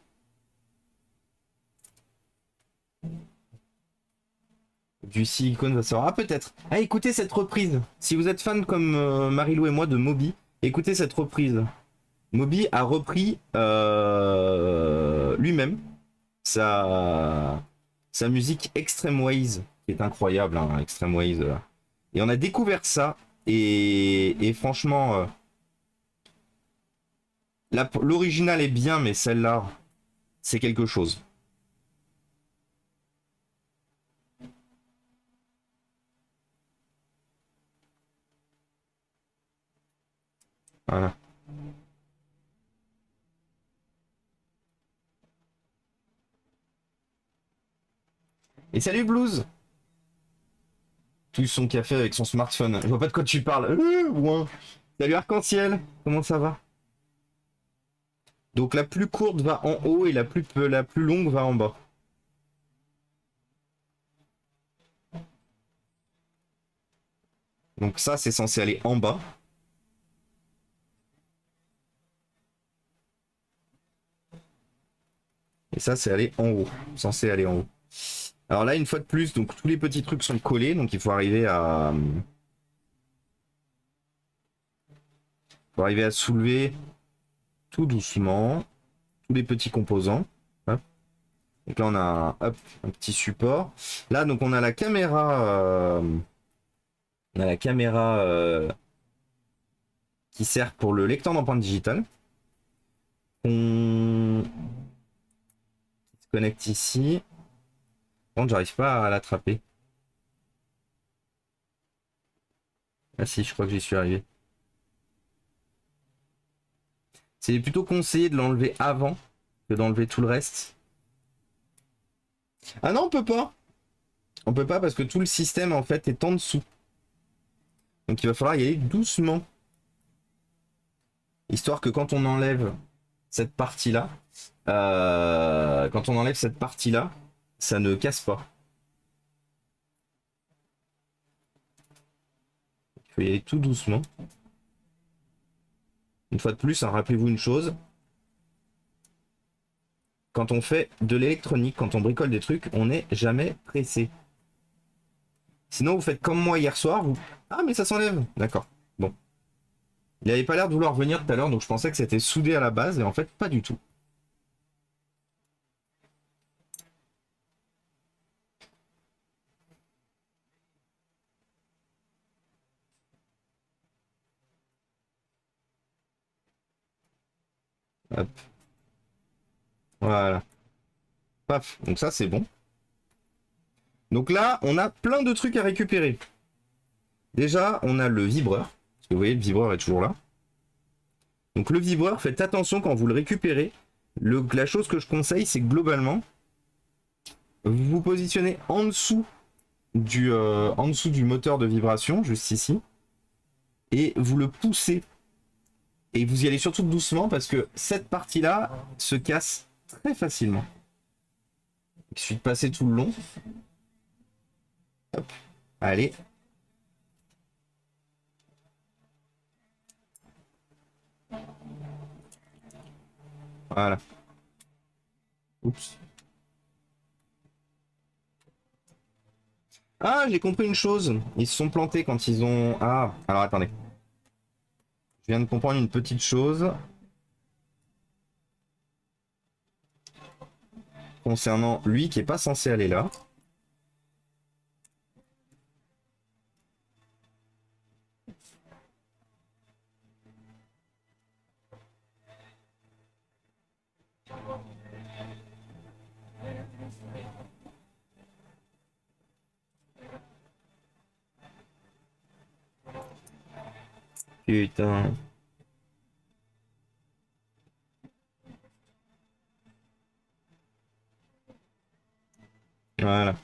du silicone va sortir. Ah, peut-être. Ah, écoutez cette reprise. Si vous êtes fan comme Marilou et moi de Moby, écoutez cette reprise. Moby a repris lui-même sa musique Extreme Ways, qui est incroyable, hein, Extreme Ways. Et on a découvert ça, et franchement, l'original est bien, mais celle-là, c'est quelque chose. Voilà. Et salut Blues! Tout son café avec son smartphone. Je vois pas de quoi tu parles. Ouin. Salut Arc-en-Ciel, comment ça va? Donc la plus courte va en haut et la plus longue va en bas. Donc ça c'est censé aller en bas. Et ça c'est aller en haut. Censé aller en haut. Alors là une fois de plus, donc tous les petits trucs sont collés, donc il faut arriver à... soulever tout doucement tous les petits composants. Hop. Donc là on a un petit support. Là donc on a la caméra qui sert pour le lecteur d'empreintes digitales. On se connecte ici. Par contre j'arrive pas à l'attraper. Ah si, je crois que j'y suis arrivé. C'est plutôt conseillé de l'enlever avant que d'enlever tout le reste. Ah non, on peut pas. On peut pas parce que tout le système en fait est en dessous. Donc il va falloir y aller doucement. Histoire que quand on enlève cette partie-là, ça ne casse pas. Il faut y aller tout doucement. Une fois de plus, hein, rappelez-vous une chose. Quand on fait de l'électronique, quand on bricole des trucs, on n'est jamais pressé. Sinon, vous faites comme moi hier soir. Ah, mais ça s'enlève. D'accord. Bon. Il avait pas l'air de vouloir venir tout à l'heure, donc je pensais que c'était soudé à la base, et en fait, pas du tout. Hop. Voilà. Paf. Donc ça, c'est bon. Donc là, on a plein de trucs à récupérer. Déjà, on a le vibreur. Parce que vous voyez, le vibreur est toujours là. Donc le vibreur, faites attention quand vous le récupérez. La chose que je conseille, c'est que globalement, vous vous positionnez en dessous du moteur de vibration, juste ici. Et vous le poussez. Et vous y allez surtout doucement parce que cette partie-là se casse très facilement. Il suffit de passer tout le long. Hop. Allez. Voilà. Oups. Ah, j'ai compris une chose. Ils se sont plantés quand ils ont... Ah, alors attendez. Je viens de comprendre une petite chose. Concernant lui qui est pas censé aller là. Putain. Voilà.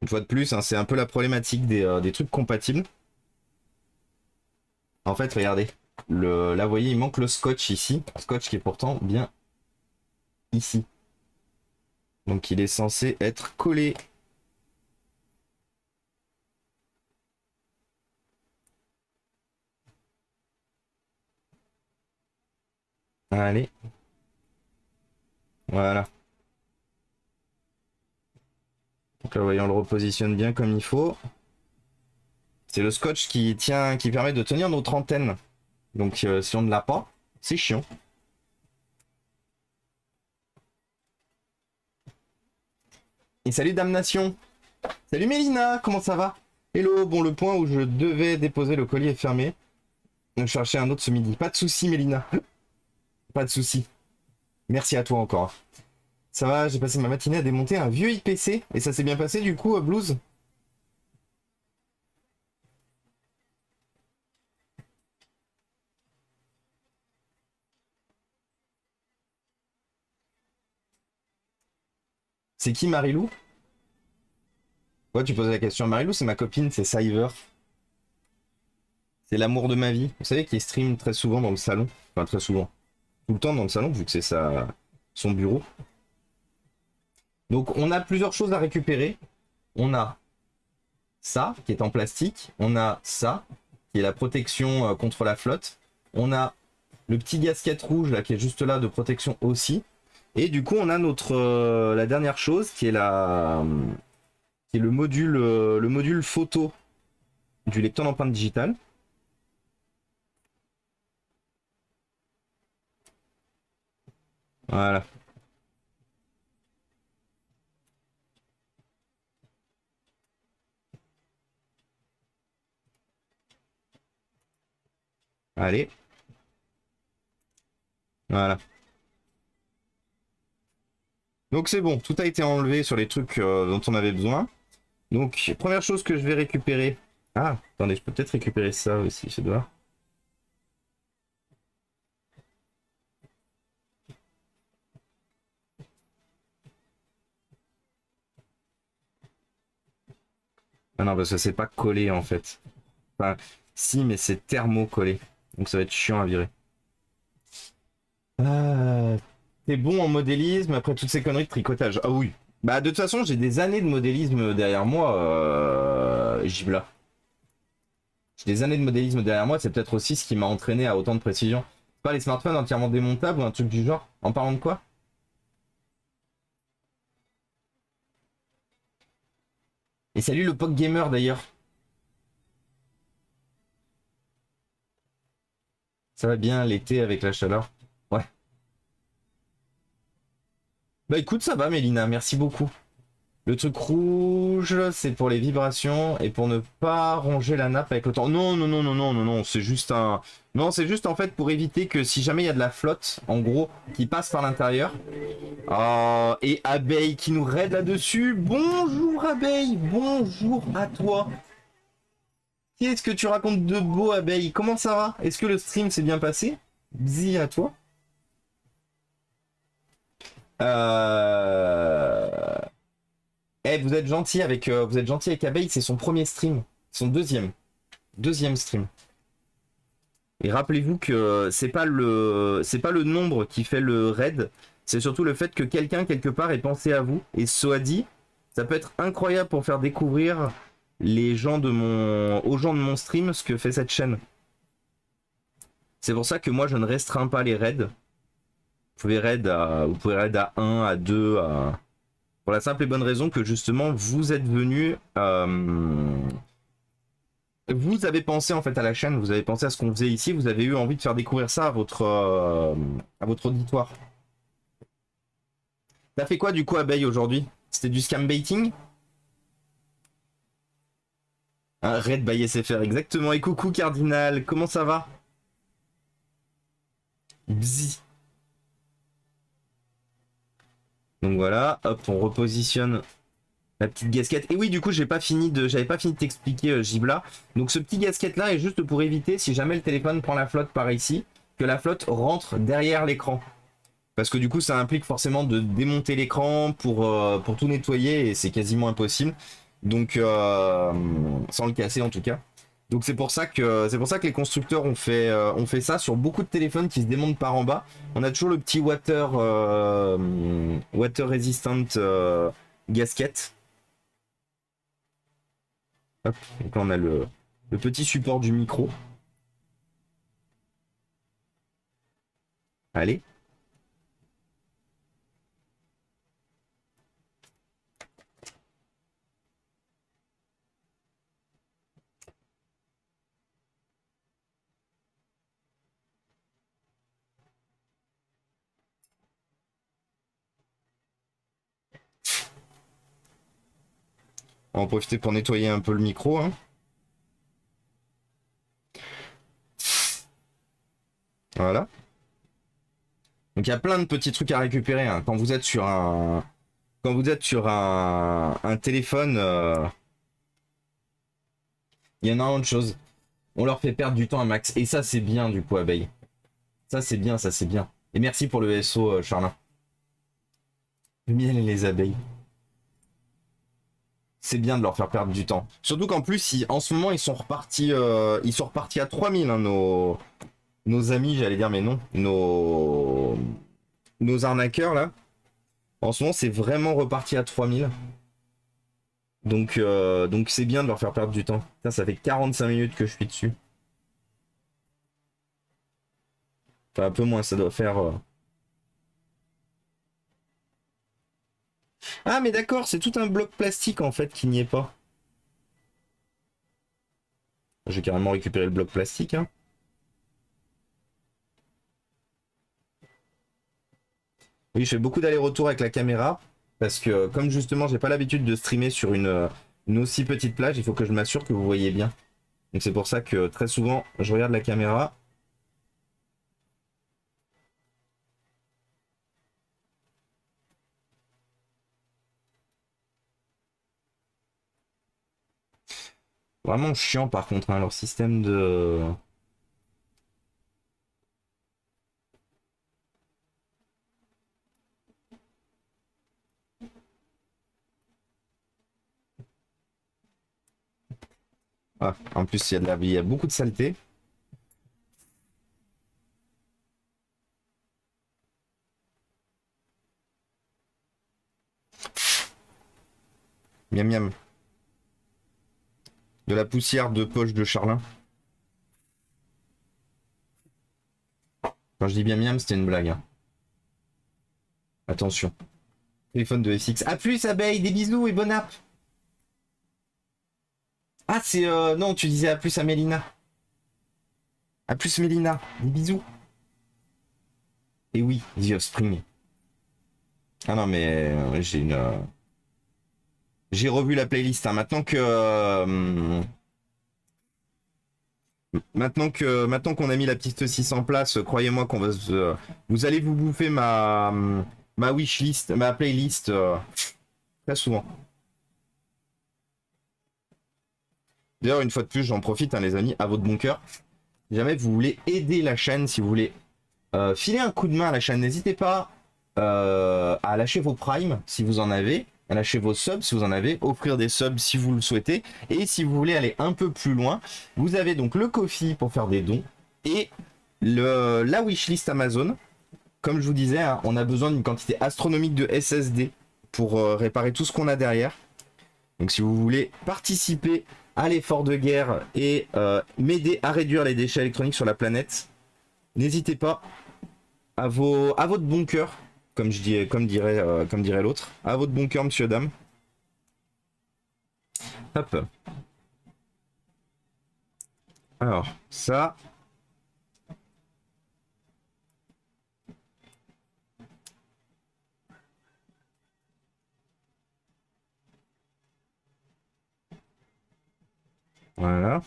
Une fois de plus, hein, c'est un peu la problématique des trucs compatibles. En fait, regardez. Là, vous voyez, il manque le scotch ici. Scotch qui est pourtant bien ici. Donc il est censé être collé. Allez. Voilà. Donc là, voyons, on le repositionne bien comme il faut. C'est le scotch qui tient, qui permet de tenir notre antenne. Donc si on ne l'a pas, c'est chiant. Et salut Damnation. Salut Mélina, comment ça va? Hello, bon, le point où je devais déposer le colis est fermé. Donc je cherchais un autre ce midi. Pas de souci Mélina. Pas de souci. Merci à toi encore. Ça va, j'ai passé ma matinée à démonter un vieux IPC. Et ça s'est bien passé du coup, Blues? C'est qui Marilou? Ouais, tu poses la question à Marilou, c'est ma copine, c'est Cyver. C'est l'amour de ma vie. Vous savez qu'il stream très souvent dans le salon. Enfin, très souvent. Tout le temps dans le salon, vu que c'est son bureau. Donc, on a plusieurs choses à récupérer. On a ça, qui est en plastique. On a ça, qui est la protection contre la flotte. On a le petit gasket rouge, là, qui est juste là, de protection aussi. Et du coup, on a la dernière chose, qui est le module photo du lecteur d'empreinte digitale. Voilà. Allez. Voilà. Donc c'est bon, tout a été enlevé sur les trucs dont on avait besoin. Donc, première chose que je vais récupérer. Ah, attendez, je peux peut-être récupérer ça aussi, je dois. Ah non, parce que c'est pas collé en fait. Enfin, si, mais c'est thermo-collé. Donc ça va être chiant à virer. Ah, t'es bon en modélisme après toutes ces conneries de tricotage. Ah oui. Bah de toute façon, j'ai des années de modélisme derrière moi, Gibla. J'ai des années de modélisme derrière moi, c'est peut-être aussi ce qui m'a entraîné à autant de précision. Pas les smartphones entièrement démontables ou un truc du genre. En parlant de quoi? Et salut le POC Gamer d'ailleurs. Ça va bien l'été avec la chaleur? Ouais. Bah écoute, ça va Mélina, merci beaucoup. Le truc rouge, c'est pour les vibrations et pour ne pas ronger la nappe avec le temps. Non, non, non, non, non, non, non, c'est juste un... Non, c'est juste en fait pour éviter que si jamais il y a de la flotte, en gros, qui passe par l'intérieur. Oh, et Abeille qui nous raide là-dessus. Bonjour Abeille, bonjour à toi. Qu'est-ce que tu racontes de beau Abeille? Comment ça va? Est-ce que le stream s'est bien passé? Bzi à toi. Euh... Eh, vous êtes gentil avec Abeille, c'est son premier stream, son deuxième stream. Et rappelez-vous que c'est pas le nombre qui fait le raid, c'est surtout le fait que quelqu'un quelque part ait pensé à vous. Et soit dit, ça peut être incroyable pour faire découvrir aux gens de mon stream ce que fait cette chaîne. C'est pour ça que moi je ne restreins pas les raids. Vous pouvez raid à un, à 2, à... Pour la simple et bonne raison que justement vous êtes venus vous avez pensé en fait à la chaîne, vous avez pensé à ce qu'on faisait ici, vous avez eu envie de faire découvrir ça à votre auditoire. T'as fait quoi du coup Abeille aujourd'hui? C'était du scam baiting? Un raid by SFR exactement. Et coucou Cardinal, comment ça va? Bzi. Donc voilà, hop, on repositionne la petite gasquette. Et oui, du coup, j'avais pas fini de t'expliquer Gibla. Donc ce petit gasquette là est juste pour éviter, si jamais le téléphone prend la flotte par ici, que la flotte rentre derrière l'écran. Parce que du coup, ça implique forcément de démonter l'écran pour tout nettoyer et c'est quasiment impossible. Donc, sans le casser en tout cas. Donc c'est pour ça que les constructeurs ont fait ça sur beaucoup de téléphones qui se démontent par en bas. On a toujours le petit water resistant gasket. Hop, donc là on a le petit support du micro. Allez. On va en profiter pour nettoyer un peu le micro, hein. Voilà. Donc il y a plein de petits trucs à récupérer hein. Quand vous êtes sur un téléphone, il y en a autre chose. On leur fait perdre du temps à max. Et ça c'est bien du coup Abeille. Ça c'est bien, ça c'est bien. Et merci pour le SO Charlin. Le miel et les abeilles. C'est bien de leur faire perdre du temps. Surtout qu'en plus, en ce moment, ils sont repartis à 3000, hein, nos amis, j'allais dire, mais non, nos arnaqueurs là. En ce moment, c'est vraiment reparti à 3000. Donc c'est bien de leur faire perdre du temps. Putain, ça fait 45 minutes que je suis dessus. Enfin, un peu moins, ça doit faire. Ah, mais d'accord, c'est tout un bloc plastique en fait qui n'y est pas. Je vais carrément récupérer le bloc plastique, hein. Oui, je fais beaucoup d'allers-retours avec la caméra parce que comme justement j'ai pas l'habitude de streamer sur une aussi petite plage, il faut que je m'assure que vous voyez bien. Donc c'est pour ça que très souvent je regarde la caméra. Vraiment chiant par contre, hein, leur système de... Ah, en plus, il y a beaucoup de saleté. Miam miam. De la poussière de poche de Charlin. Quand je dis bien miam, c'était une blague, hein. Attention. Téléphone de FX. A plus, abeille, des bisous et bonne app. Ah, c'est... non, tu disais à plus à Mélina. À plus Mélina, des bisous. Et oui, The Offspring. Ah non, mais j'ai une... J'ai revu la playlist, hein. Maintenant qu'on a mis la petite 6 en place, croyez-moi qu'on va vous allez vous bouffer ma wishlist, ma playlist très souvent. D'ailleurs, une fois de plus, j'en profite, hein, les amis, à votre bon cœur. Si jamais vous voulez aider la chaîne, si vous voulez filer un coup de main à la chaîne, n'hésitez pas à lâcher vos primes si vous en avez, à lâcher vos subs si vous en avez, offrir des subs si vous le souhaitez. Et si vous voulez aller un peu plus loin, vous avez donc le Ko-fi pour faire des dons et la wishlist Amazon. Comme je vous disais, hein, on a besoin d'une quantité astronomique de SSD pour réparer tout ce qu'on a derrière. Donc si vous voulez participer à l'effort de guerre et m'aider à réduire les déchets électroniques sur la planète, n'hésitez pas à votre bon cœur, comme dirait l'autre, à votre bon cœur, monsieur, dame. Hop. Alors, ça. Voilà.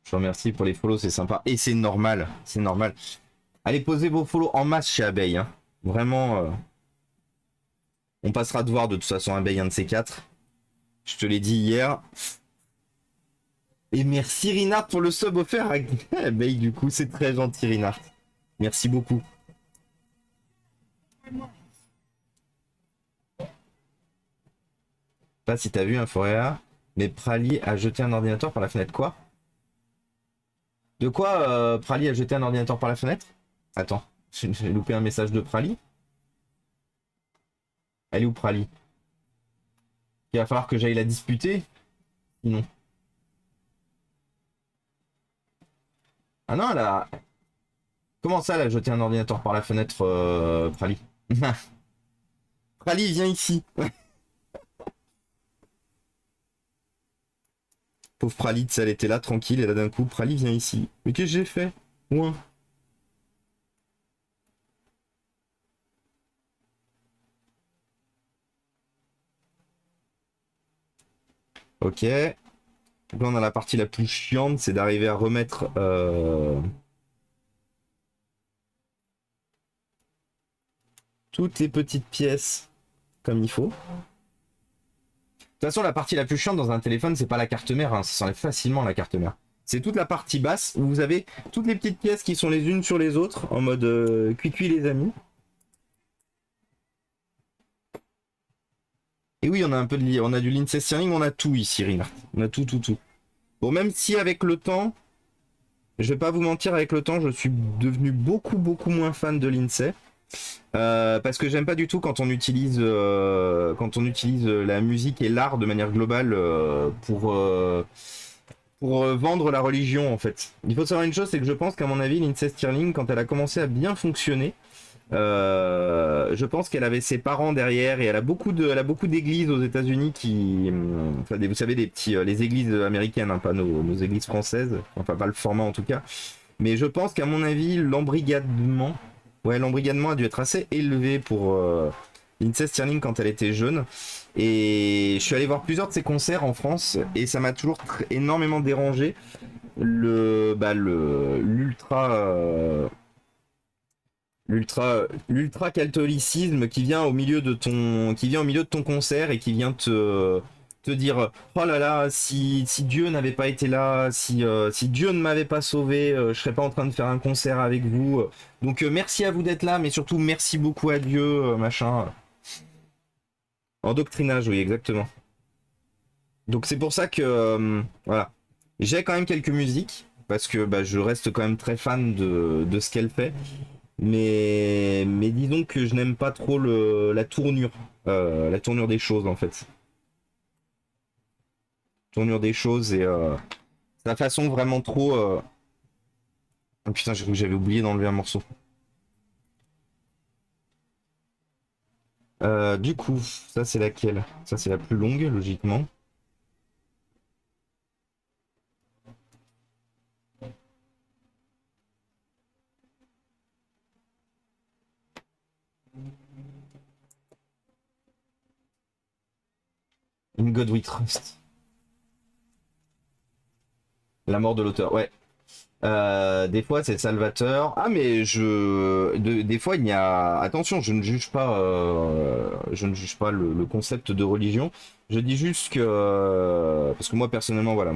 Je vous remercie pour les follow, c'est sympa. Et c'est normal, c'est normal. Allez poser vos follow en masse chez Abeille, hein. Vraiment, on passera de voir de toute façon Abeille, un de ces quatre. Je te l'ai dit hier. Et merci Rinard pour le sub offert à Abeille, du coup, c'est très gentil Rinard. Merci beaucoup. Pas si t'as vu un Foréa, mais Prali a jeté un ordinateur par la fenêtre. Quoi? De quoi Prali a jeté un ordinateur par la fenêtre? Attends, j'ai loupé un message de Prali. Elle est où Prali? Il va falloir que j'aille la disputer. Sinon. Ah non, elle a... Comment ça, elle a jeté un ordinateur par la fenêtre, Prali? Prali, viens ici. Pauvre Prali, elle était là, tranquille, et là d'un coup, Prali, viens ici. Mais qu'est-ce que j'ai fait? Ouin. Ok. Donc là, on a la partie la plus chiante, c'est d'arriver à remettre... toutes les petites pièces comme il faut. De toute façon, la partie la plus chiante dans un téléphone, c'est pas la carte mère, hein, ça s'enlève facilement la carte mère. C'est toute la partie basse où vous avez toutes les petites pièces qui sont les unes sur les autres, en mode cuicui les amis. Et oui, on a un peu de, on a du Lindsay Stirling, on a tout ici, Rinard. On a tout, tout, tout. Bon, même si avec le temps, je vais pas vous mentir, avec le temps, je suis devenu beaucoup, beaucoup moins fan de Lindsay. Parce que j'aime pas du tout quand on utilise la musique et l'art de manière globale pour vendre la religion en fait. Il faut savoir une chose, c'est que je pense qu'à mon avis, Lindsay Stirling, quand elle a commencé à bien fonctionner, je pense qu'elle avait ses parents derrière et elle a beaucoup d'églises aux États-Unis qui, enfin, vous savez, les églises américaines, hein, pas nos églises françaises, enfin pas le format en tout cas. Mais je pense qu'à mon avis, l'embrigadement a dû être assez élevé pour Lindsay Stirling quand elle était jeune. Et je suis allé voir plusieurs de ses concerts en France et ça m'a toujours énormément dérangé l'ultra catholicisme qui vient au milieu de ton concert et qui vient te dire oh là là, si Dieu n'avait pas été là, si Dieu ne m'avait pas sauvé, je serais pas en train de faire un concert avec vous. Donc merci à vous d'être là, mais surtout merci beaucoup à Dieu, machin. Endoctrinage, oui, exactement. Donc c'est pour ça que voilà. J'ai quand même quelques musiques, parce que bah, je reste quand même très fan de ce qu'elle fait. Mais disons que je n'aime pas trop la tournure des choses en fait. Tournure des choses et sa façon vraiment trop. Oh putain, j'ai cru que j'avais oublié d'enlever un morceau. Du coup, ça c'est laquelle? Ça c'est la plus longue, logiquement. In God We Trust. La mort de l'auteur, ouais. Des fois c'est Salvateur. Ah mais des fois il y a. Attention, je ne juge pas le concept de religion. Je dis juste que parce que moi personnellement voilà,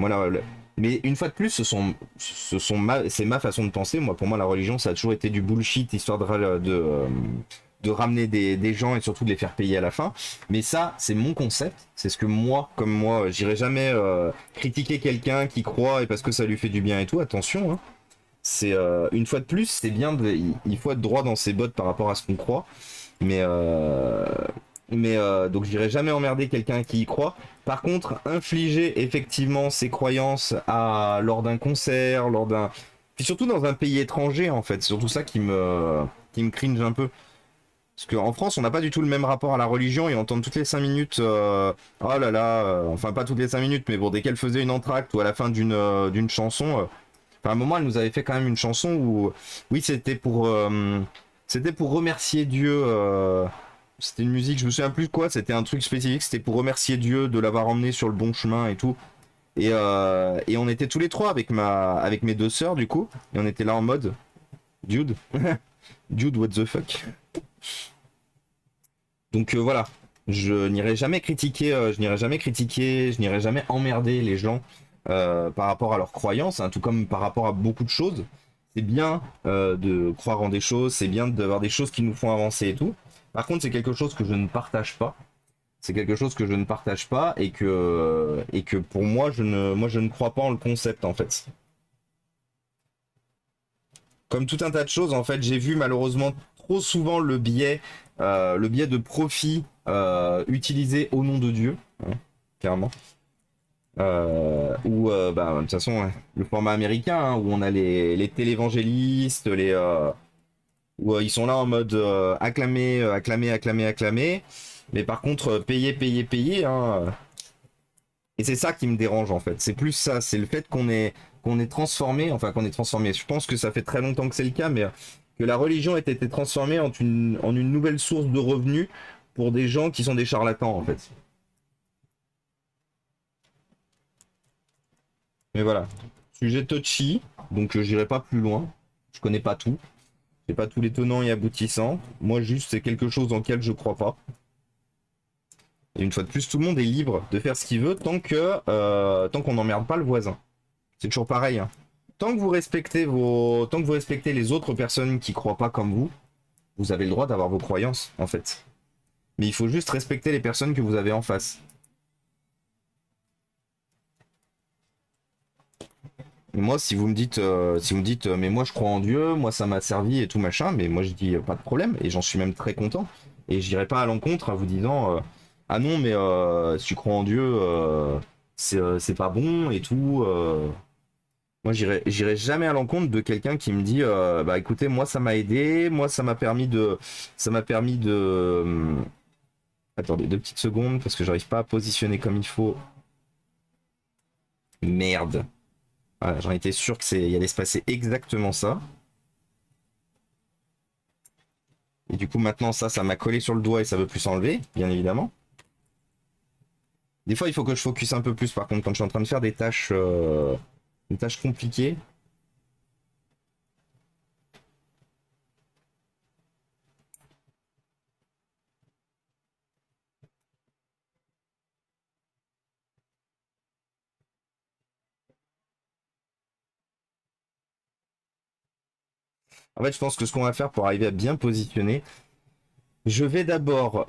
mais une fois de plus c'est ma façon de penser. Moi pour moi la religion ça a toujours été du bullshit histoire de ramener des gens et surtout de les faire payer à la fin. Mais ça, c'est mon concept. C'est ce que moi, comme moi, j'irai jamais critiquer quelqu'un qui croit et parce que ça lui fait du bien et tout. Attention, hein. C'est une fois de plus, c'est bien. Il faut être droit dans ses bottes par rapport à ce qu'on croit. Mais donc j'irai jamais emmerder quelqu'un qui y croit. Par contre, infliger effectivement ses croyances lors d'un concert, puis surtout dans un pays étranger en fait. C'est surtout ça qui me cringe un peu. Parce qu'en France, on n'a pas du tout le même rapport à la religion et on entend toutes les 5 minutes, oh là là, enfin pas toutes les 5 minutes, mais bon, dès qu'elle faisait une entracte ou à la fin d'une chanson, enfin, à un moment, elle nous avait fait quand même une chanson où, oui, c'était pour remercier Dieu, c'était une musique, je me souviens plus de quoi, c'était un truc spécifique, c'était pour remercier Dieu de l'avoir emmené sur le bon chemin et tout. Et on était tous les trois avec mes deux sœurs, du coup, et on était là en mode, Dude, Dude, what the fuck? Donc voilà, je n'irai jamais emmerder les gens par rapport à leurs croyances, hein, tout comme par rapport à beaucoup de choses. C'est bien de croire en des choses, c'est bien d'avoir des choses qui nous font avancer et tout. Par contre, c'est quelque chose que je ne partage pas. C'est quelque chose que je ne partage pas et que pour moi, je ne crois pas en le concept en fait. Comme tout un tas de choses, en fait, j'ai vu malheureusement trop souvent le biais de profit utilisé au nom de Dieu, hein, clairement. Bah, de toute façon, ouais, le format américain, hein, où on a les télévangélistes, où ils sont là en mode acclamer, acclamer, acclamer, acclamer. Mais par contre, payer, payer, payer. Hein. Et c'est ça qui me dérange en fait. C'est plus ça, c'est le fait qu'on est transformé, enfin qu'on est transformé. Je pense que ça fait très longtemps que c'est le cas, mais que la religion ait été transformée en une nouvelle source de revenus pour des gens qui sont des charlatans en fait. Mais voilà. Sujet touchy, donc j'irai pas plus loin. Je connais pas tout. J'ai pas tous les tenants et aboutissants. Moi juste c'est quelque chose dans lequel je crois pas. Et une fois de plus, tout le monde est libre de faire ce qu'il veut tant qu'on n'emmerde pas le voisin. C'est toujours pareil. Hein. Tant que vous respectez les autres personnes qui croient pas comme vous avez le droit d'avoir vos croyances, en fait. Mais il faut juste respecter les personnes que vous avez en face. Et moi, si vous me dites, mais moi je crois en Dieu, moi ça m'a servi et tout machin, mais moi je dis pas de problème et j'en suis même très content. Et j'irai pas à l'encontre en vous disant, ah non, mais si tu crois en Dieu, c'est pas bon et tout. Moi, j'irai jamais à l'encontre de quelqu'un qui me dit, bah écoutez, moi ça m'a aidé, moi ça m'a permis de. Attendez 2 petites secondes parce que j'arrive pas à positionner comme il faut. Merde. Voilà, j'en étais sûr il allait se passer exactement ça. Et du coup maintenant ça m'a collé sur le doigt et ça veut plus s'enlever, bien évidemment. Des fois il faut que je focus un peu plus par contre quand je suis en train de faire des tâches compliquées. En fait, je pense que ce qu'on va faire pour arriver à bien positionner, je vais d'abord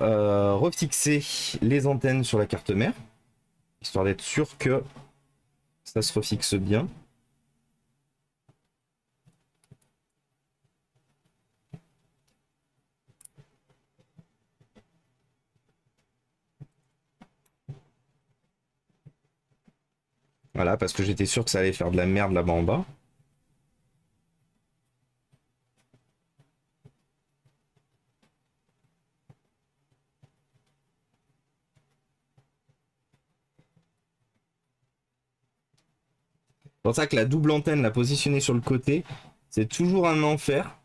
refixer les antennes sur la carte mère, histoire d'être sûr que ça se refixe bien. Voilà, parce que j'étais sûr que ça allait faire de la merde là-bas en bas. C'est pour ça que la double antenne, la positionnée sur le côté, c'est toujours un enfer.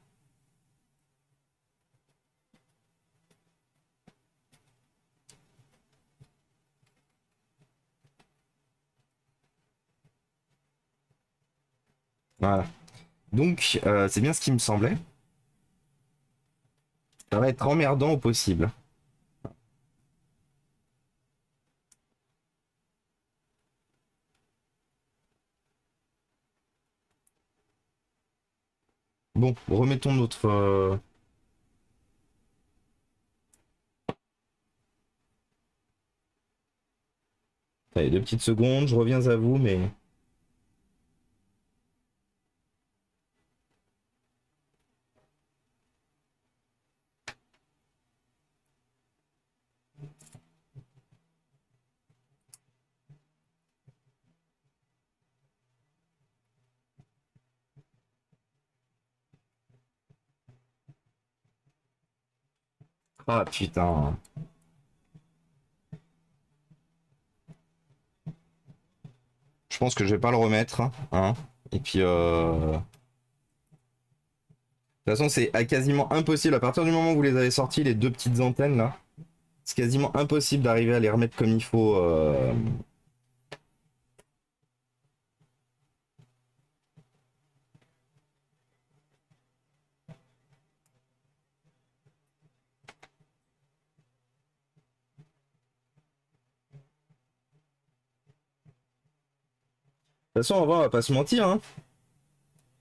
Voilà. Donc, c'est bien ce qui me semblait. Ça va être emmerdant au possible. Bon, remettons notre... Allez, 2 petites secondes, je reviens à vous, mais... Ah putain. Je pense que je vais pas le remettre. Hein. Et puis... De toute façon, c'est quasiment impossible. À partir du moment où vous les avez sortis, les 2 petites antennes, là, c'est quasiment impossible d'arriver à les remettre comme il faut. De toute façon, en vrai, on va pas se mentir. Hein.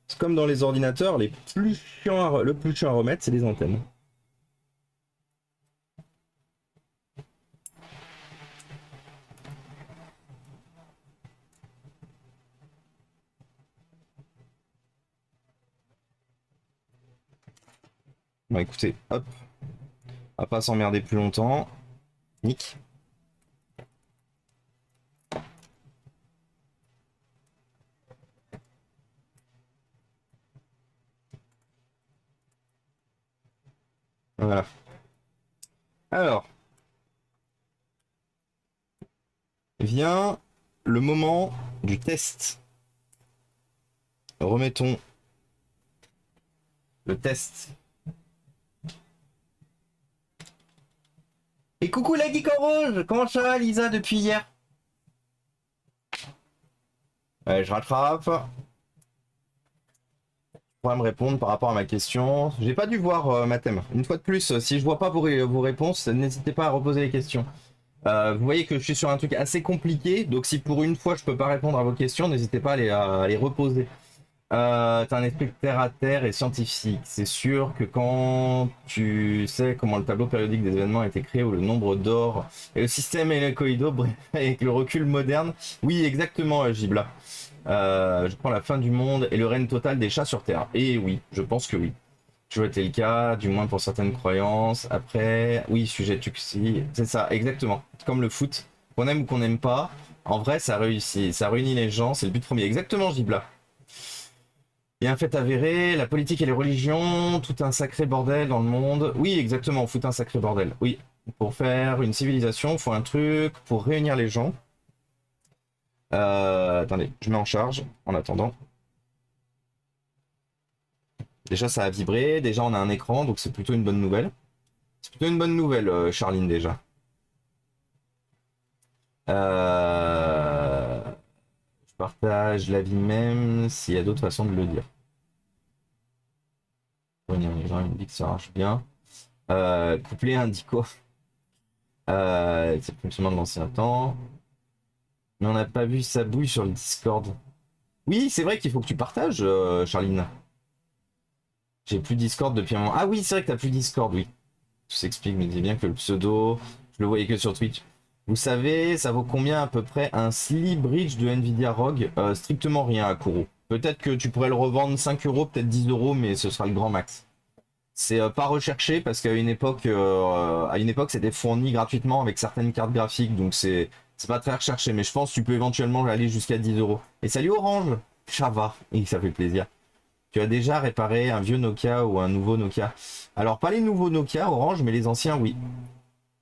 C'est comme dans les ordinateurs, le plus chiant à remettre, c'est les antennes. Bon, écoutez, hop. On va pas s'emmerder plus longtemps. Nick. Voilà. Alors, vient le moment du test. Remettons le test. Et coucou la geek en rouge. Comment ça va Lisa depuis hier? Je rattrape. Me répondre par rapport à ma question. J'ai pas dû voir ma thème. Une fois de plus, si je vois pas vos réponses, n'hésitez pas à reposer les questions. Vous voyez que je suis sur un truc assez compliqué, donc si pour une fois je peux pas répondre à vos questions, n'hésitez pas à les reposer. T'as un esprit terre à terre et scientifique. C'est sûr que quand tu sais comment le tableau périodique des événements a été créé, ou le nombre d'or et le système hélicoïdo, bref, avec le recul moderne, oui, exactement, Gibla. Je prends la fin du monde et le règne total des chats sur Terre. Et oui, je pense que oui. Toujours été le cas, du moins pour certaines croyances. Après, oui, sujet Tuxi, c'est ça, exactement. Comme le foot, qu'on aime ou qu'on n'aime pas, en vrai, ça réussit, ça réunit les gens, c'est le but premier. Exactement, Gibla. Il y a un fait avéré, la politique et les religions, tout un sacré bordel dans le monde. Oui, exactement, fout un sacré bordel. Oui, pour faire une civilisation, il faut un truc pour réunir les gens. Attendez, je mets en charge en attendant. Déjà, ça a vibré. Déjà, on a un écran, donc c'est plutôt une bonne nouvelle. C'est plutôt une bonne nouvelle, Charline, déjà. Je partage l'avis même s'il y a d'autres façons de le dire. Les gens, ils me disent que ça marche bien. Couplet indico. C'est le fonctionnement de l'ancien temps. Mais on n'a pas vu sa bouille sur le Discord. Oui, c'est vrai qu'il faut que tu partages, Charline. J'ai plus Discord depuis un moment. Ah oui, c'est vrai que t'as plus Discord, oui. Tout s'explique, mais dis bien que le pseudo, je le voyais que sur Twitch. Vous savez, ça vaut combien à peu près un Slim Bridge de Nvidia ROG? Strictement rien à Kuro. Peut-être que tu pourrais le revendre 5 euros, peut-être 10 euros, mais ce sera le grand max. C'est pas recherché parce qu'à une époque, c'était fourni gratuitement avec certaines cartes graphiques, donc c'est pas très recherché. Mais je pense que tu peux éventuellement aller jusqu'à 10 euros. Et salut Orange, ça va, et ça fait plaisir. Tu as déjà réparé un vieux Nokia ou un nouveau Nokia? Alors pas les nouveaux Nokia Orange, mais les anciens, oui.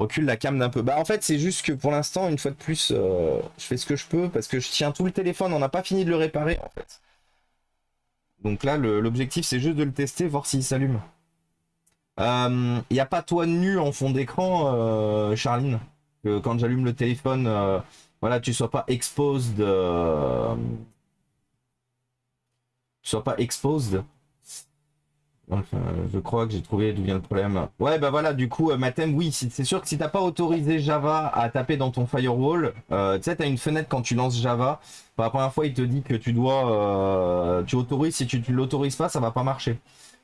Recule la cam d'un peu. Bah en fait c'est juste que pour l'instant, une fois de plus, je fais ce que je peux parce que je tiens tout le téléphone, on n'a pas fini de le réparer en fait. Donc là l'objectif c'est juste de le tester, voir s'il s'allume. Y a pas toi nu en fond d'écran, Charline. Que quand j'allume le téléphone, voilà, tu sois pas exposed. Tu sois pas exposed. Enfin, je crois que j'ai trouvé d'où vient le problème. Ouais, bah voilà, du coup, Mathem, oui, c'est sûr que si t'as pas autorisé Java à taper dans ton firewall, tu sais, t'as une fenêtre quand tu lances Java. Pour la première fois, il te dit que tu dois. Tu autorises, si tu l'autorises pas, ça va pas marcher.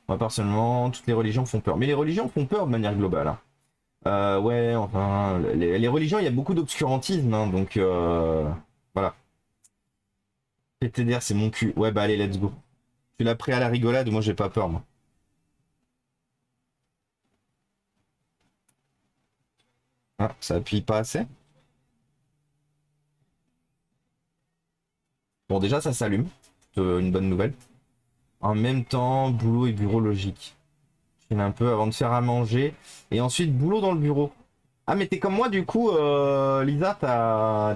Moi, personnellement, toutes les religions font peur. Mais les religions font peur de manière globale, hein. Ouais, enfin, les religions, il y a beaucoup d'obscurantisme, hein, donc voilà. PTDR, c'est mon cul. Ouais, bah allez, let's go. Tu l'as pris à la rigolade, moi j'ai pas peur, moi. Ah, ça appuie pas assez. Bon, déjà, ça s'allume. Une bonne nouvelle. En même temps, boulot et bureau logique. Je file un peu avant de faire à manger. Et ensuite, boulot dans le bureau. Ah, mais t'es comme moi, du coup, Lisa,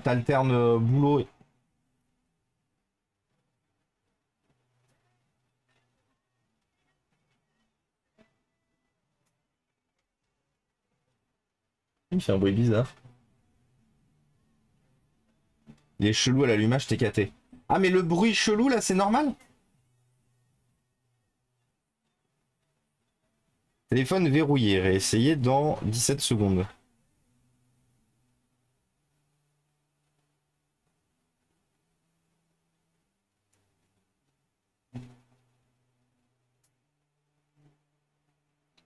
t'alternes boulot. Il fait un bruit bizarre. Il est chelou à l'allumage, t'es caté. Ah, mais le bruit chelou, là, c'est normal? Téléphone verrouillé, réessayé dans 17 secondes.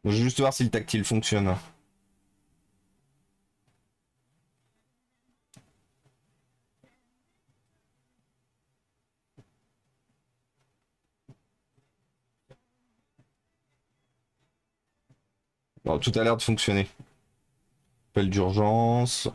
Je vais juste voir si le tactile fonctionne. Bon, tout a l'air de fonctionner. Appel d'urgence.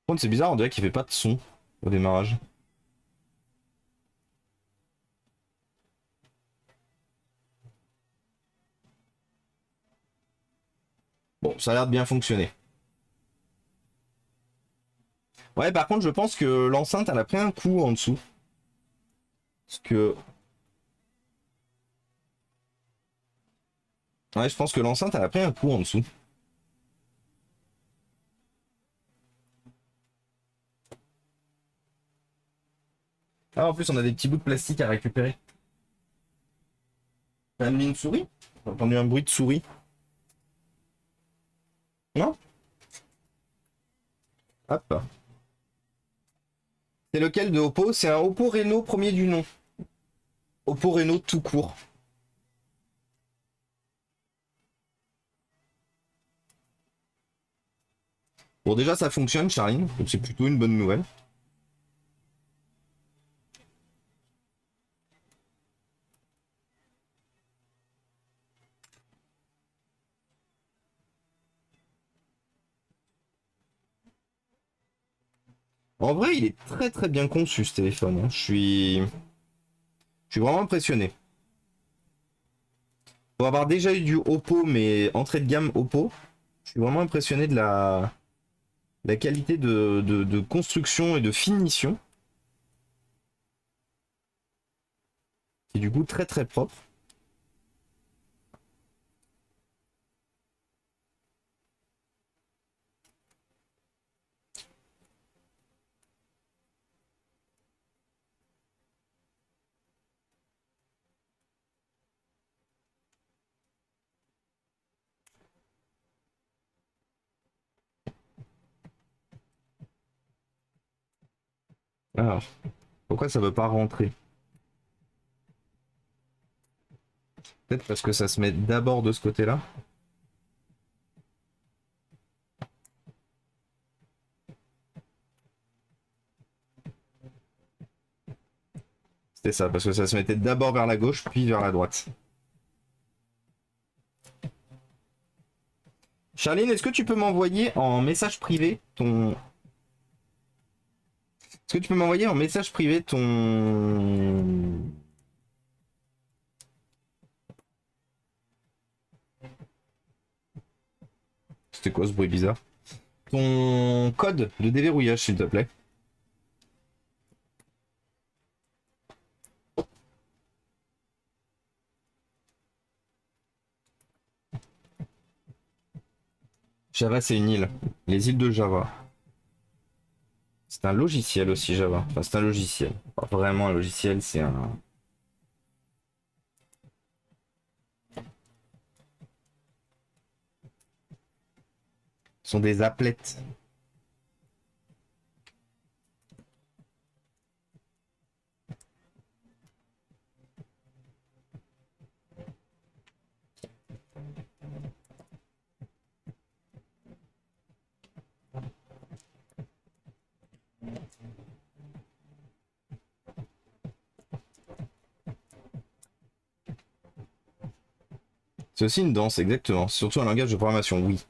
Par contre, c'est bizarre, on dirait qu'il fait pas de son au démarrage. Bon, ça a l'air de bien fonctionner. Ouais, par contre, je pense que l'enceinte, elle a pris un coup en dessous. Parce que... Ouais, je pense que l'enceinte, elle a pris un coup en dessous. Ah, en plus, on a des petits bouts de plastique à récupérer. T'as mis une souris? J'ai entendu un bruit de souris. Non? Hop. C'est lequel de Oppo? C'est un Oppo Reno premier du nom. Oppo Reno tout court. Bon, déjà, ça fonctionne, Charline. Donc, c'est plutôt une bonne nouvelle. En vrai, il est très très bien conçu ce téléphone, hein. Je suis vraiment impressionné. Pour avoir déjà eu du Oppo, mais entrée de gamme Oppo, je suis vraiment impressionné de la qualité de construction et de finition. Qui est du coup très très propre. Alors, pourquoi ça veut pas rentrer? Peut-être parce que ça se met d'abord de ce côté-là. C'était ça, parce que ça se mettait d'abord vers la gauche, puis vers la droite. Charline, est-ce que tu peux m'envoyer en message privé ton... Est-ce que tu peux m'envoyer en message privé ton... C'était quoi ce bruit bizarre? Ton code de déverrouillage, s'il te plaît. Java, c'est une île. Les îles de Java. C'est un logiciel aussi, Java. Enfin, c'est un logiciel. Pas vraiment un logiciel, c'est un... Ce sont des applets. C'est aussi une danse, exactement. Surtout un langage de programmation, oui.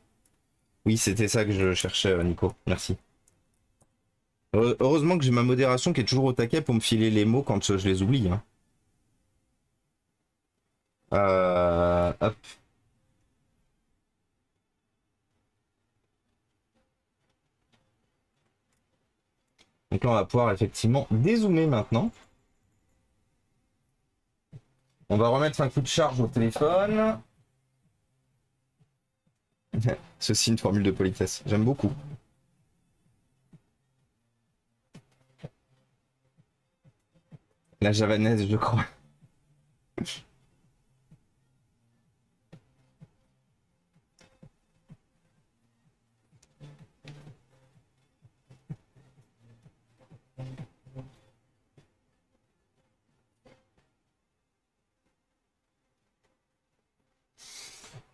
Oui, c'était ça que je cherchais, Nico. Merci. Heureusement que j'ai ma modération qui est toujours au taquet pour me filer les mots quand je les oublie. Hein. Hop. Donc là, on va pouvoir effectivement dézoomer maintenant. On va remettre un coup de charge au téléphone. Ceci, une formule de politesse. J'aime beaucoup. La javanaise, je crois.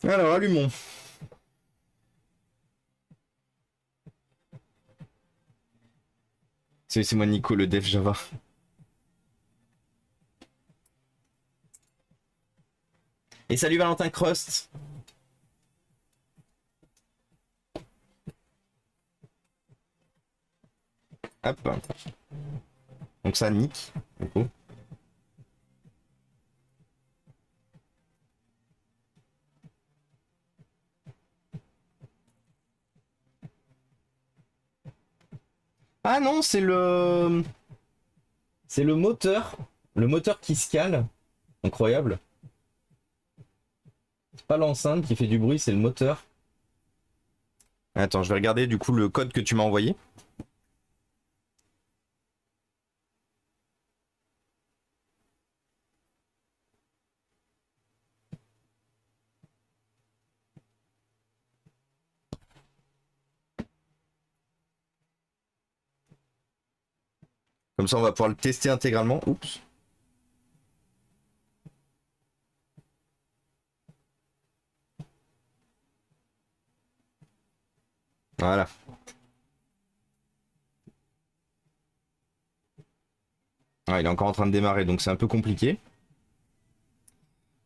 Alors, allumons. C'est moi, Nico, le dev Java. Et salut Valentin Crust. Hop. Donc ça nique. Du coup. Ah non, c'est le... C'est le moteur. Le moteur qui se cale. Incroyable. C'est pas l'enceinte qui fait du bruit, c'est le moteur. Attends, je vais regarder du coup le code que tu m'as envoyé. Comme ça, on va pouvoir le tester intégralement. Oups. Voilà. Ah, il est encore en train de démarrer, donc c'est un peu compliqué.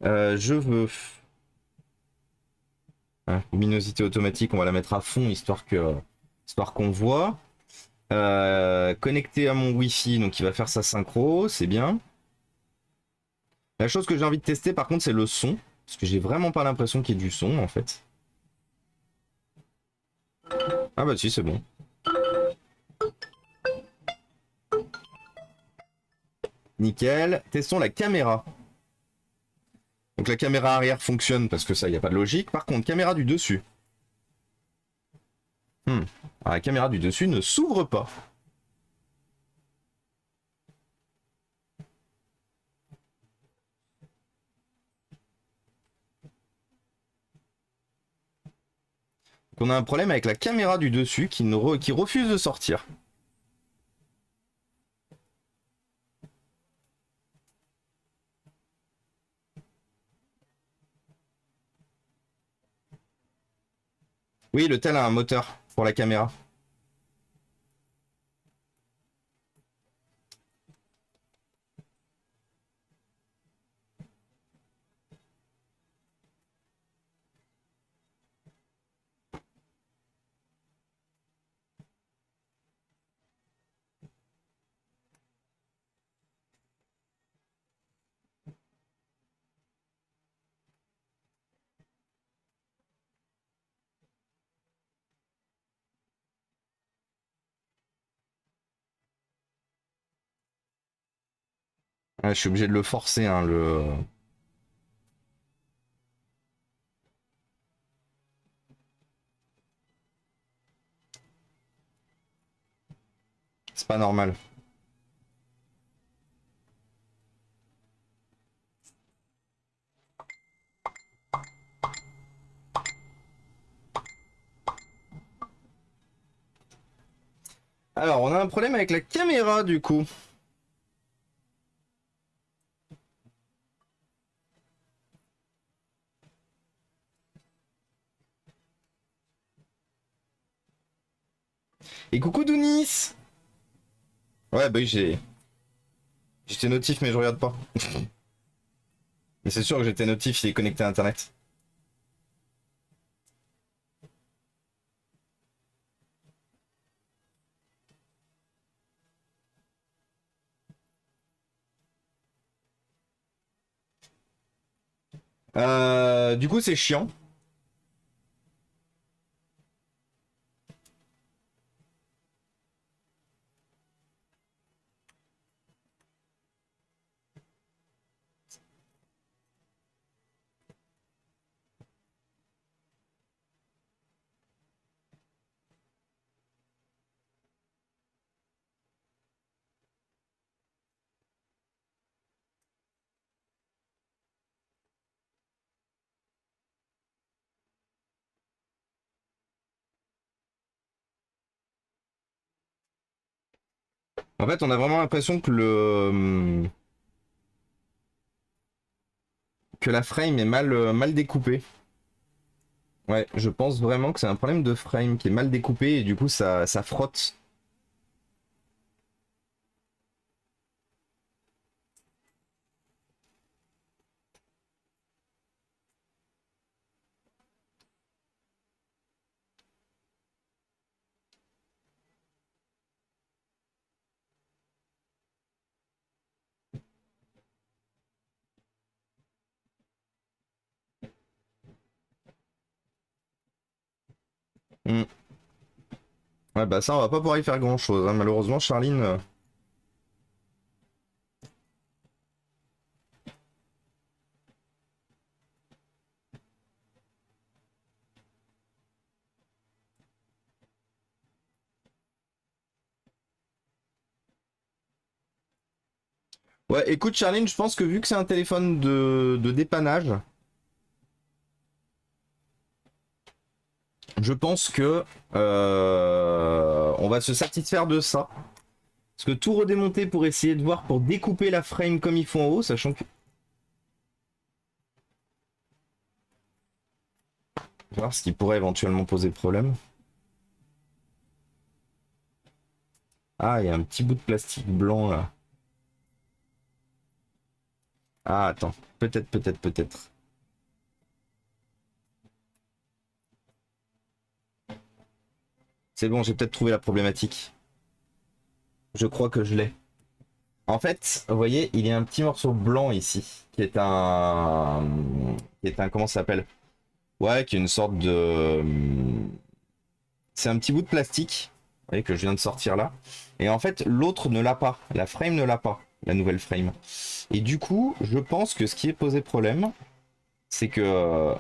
Je veux... Hein, luminosité automatique, on va la mettre à fond, histoire qu'on voit. Connecté à mon Wi-Fi, donc il va faire sa synchro, c'est bien. La chose que j'ai envie de tester, par contre, c'est le son. Parce que j'ai vraiment pas l'impression qu'il y ait du son, en fait. Ah bah si, c'est bon. Nickel. Testons la caméra. Donc la caméra arrière fonctionne parce que ça, il n'y a pas de logique. Par contre, caméra du dessus. Alors, la caméra du dessus ne s'ouvre pas. Donc on a un problème avec la caméra du dessus qui refuse de sortir. Oui, le tel a un moteur pour la caméra. Ah, je suis obligé de le forcer, hein, le... C'est pas normal. Alors, on a un problème avec la caméra, du coup. Et coucou Dounis. Ouais, bah oui, j'étais notif, mais je regarde pas. Mais c'est sûr que j'étais notif, il est connecté à Internet. Du coup, c'est chiant. En fait, on a vraiment l'impression que que la frame est mal découpée. Ouais, je pense vraiment que c'est un problème de frame qui est mal découpé et du coup ça frotte. Hmm. Ouais, bah ça, on va pas pouvoir y faire grand chose, hein. Malheureusement, Charline. Ouais, écoute, Charline, je pense que vu que c'est un téléphone de dépannage, je pense que on va se satisfaire de ça. Parce que tout redémonter pour essayer de voir, pour découper la frame comme ils font en haut, sachant que. Voir ce qui pourrait éventuellement poser problème. Ah, il y a un petit bout de plastique blanc là. Ah, attends. Peut-être. C'est bon, j'ai peut-être trouvé la problématique. Je crois que je l'ai. En fait, vous voyez, il y a un petit morceau blanc ici, qui est un... Comment ça s'appelle? Ouais, qui est une sorte de... C'est un petit bout de plastique, vous voyez, que je viens de sortir là. Et en fait, l'autre ne l'a pas. La frame ne l'a pas, la nouvelle frame. Et du coup, je pense que ce qui est posé problème, c'est que...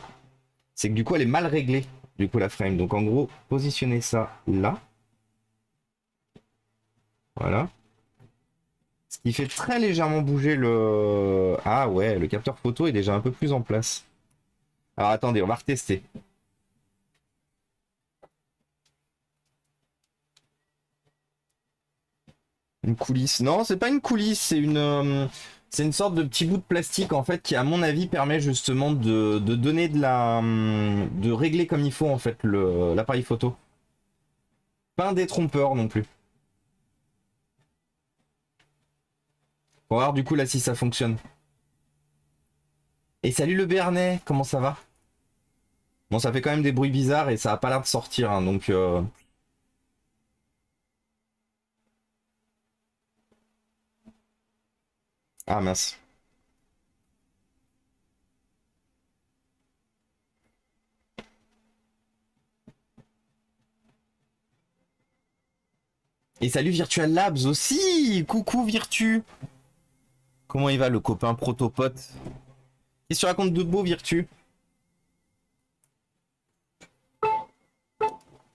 C'est que du coup, elle est mal réglée, du coup, la frame. Donc en gros, positionnez ça là. Voilà. Ce qui fait très légèrement bouger le... Ah ouais, le capteur photo est déjà un peu plus en place. Alors attendez, on va retester. Une coulisse. Non, c'est pas une coulisse, C'est une sorte de petit bout de plastique en fait qui à mon avis permet justement de donner de régler comme il faut en fait l'appareil photo. Pas un détrompeur non plus. On va voir du coup là si ça fonctionne. Et salut le Béarnais, comment ça va? Bon, ça fait quand même des bruits bizarres et ça a pas l'air de sortir, hein, donc... Ah mince. Et salut Virtual Labs aussi. Coucou Virtu. Comment il va le copain protopote? Qu'est-ce que tu racontes de beau Virtu?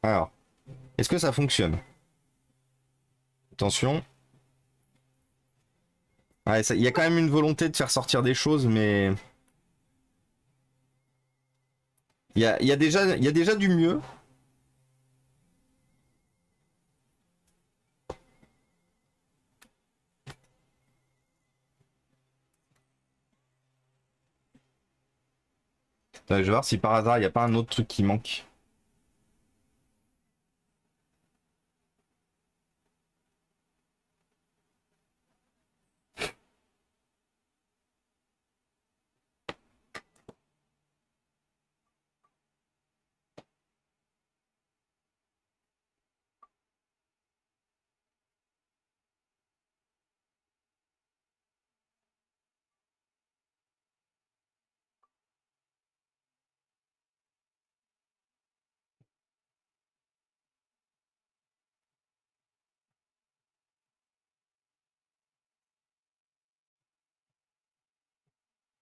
Alors, est-ce que ça fonctionne? Attention. Ouais, il y a quand même une volonté de faire sortir des choses, mais... il y a déjà du mieux. Attends, je vais voir si par hasard il n'y a pas un autre truc qui manque.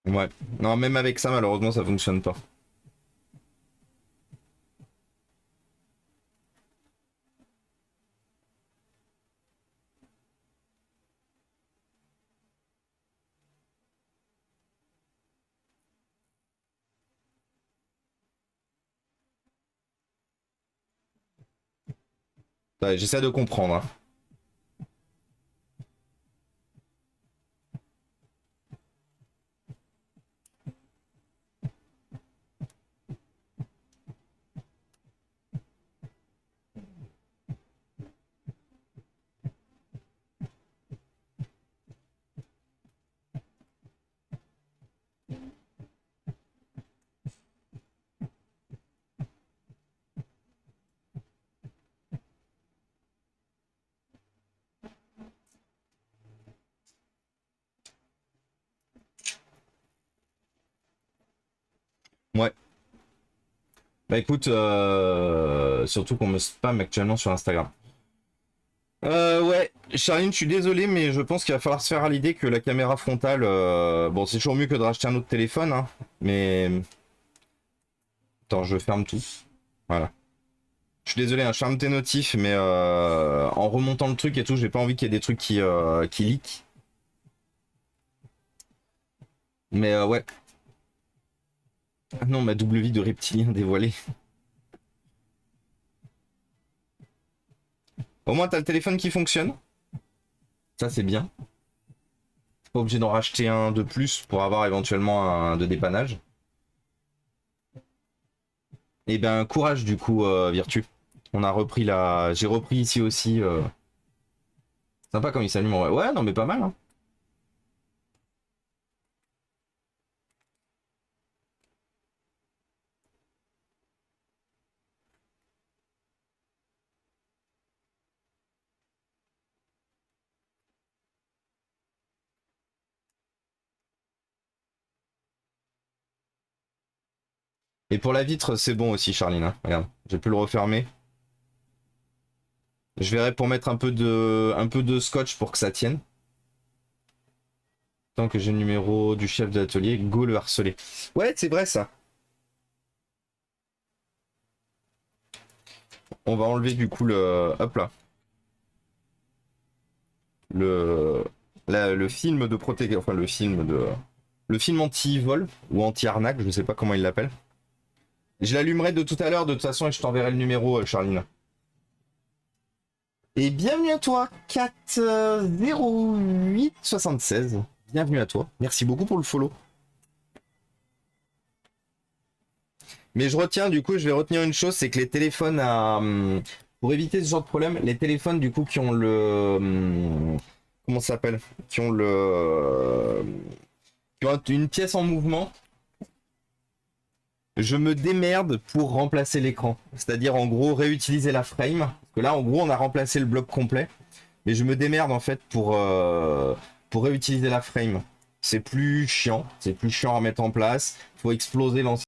Ouais. Non, même avec ça, malheureusement, ça fonctionne pas. Ouais, j'essaie de comprendre, hein. Ouais. Bah écoute, surtout qu'on me spam actuellement sur Instagram. Ouais, Charline, je suis désolé, mais je pense qu'il va falloir se faire à l'idée que la caméra frontale, bon, c'est toujours mieux que de racheter un autre téléphone, hein, mais... Attends, je ferme tout. Voilà. Je suis désolé, hein, je ferme tes notifs, mais en remontant le truc et tout, j'ai pas envie qu'il y ait des trucs qui leak. Mais ouais. Ah non, ma double vie de reptilien dévoilée. Au moins, t'as le téléphone qui fonctionne. Ça, c'est bien. T'es pas obligé d'en racheter un de plus pour avoir éventuellement un de dépannage. Et ben, courage du coup, Virtu. On a repris la... J'ai repris ici aussi. Sympa comme il s'allume. Ouais, ouais, non, mais pas mal, hein. Et pour la vitre, c'est bon aussi, Charline, hein. Regarde, j'ai pu le refermer. Je verrai pour mettre un peu de scotch pour que ça tienne. Tant que j'ai le numéro du chef de l'atelier, go le harceler. Ouais, c'est vrai ça. On va enlever du coup le... Hop là. Le... le film de protection... Enfin, le film de... Le film anti-vol ou anti-arnaque, je sais pas comment il l'appelle. Je l'allumerai de tout à l'heure de toute façon et je t'enverrai le numéro, Charline. Et bienvenue à toi, 40876. Bienvenue à toi. Merci beaucoup pour le follow. Mais je retiens, du coup, je vais retenir une chose, c'est que les téléphones à... pour éviter ce genre de problème, les téléphones, du coup, qui ont le... comment ça s'appelle? Qui ont le... qui ont une pièce en mouvement, je me démerde pour remplacer l'écran. C'est-à-dire, en gros, réutiliser la frame. Parce que là, en gros, on a remplacé le bloc complet. Mais je me démerde, en fait, pour réutiliser la frame. C'est plus chiant à mettre en place. Il faut exploser l'ancien.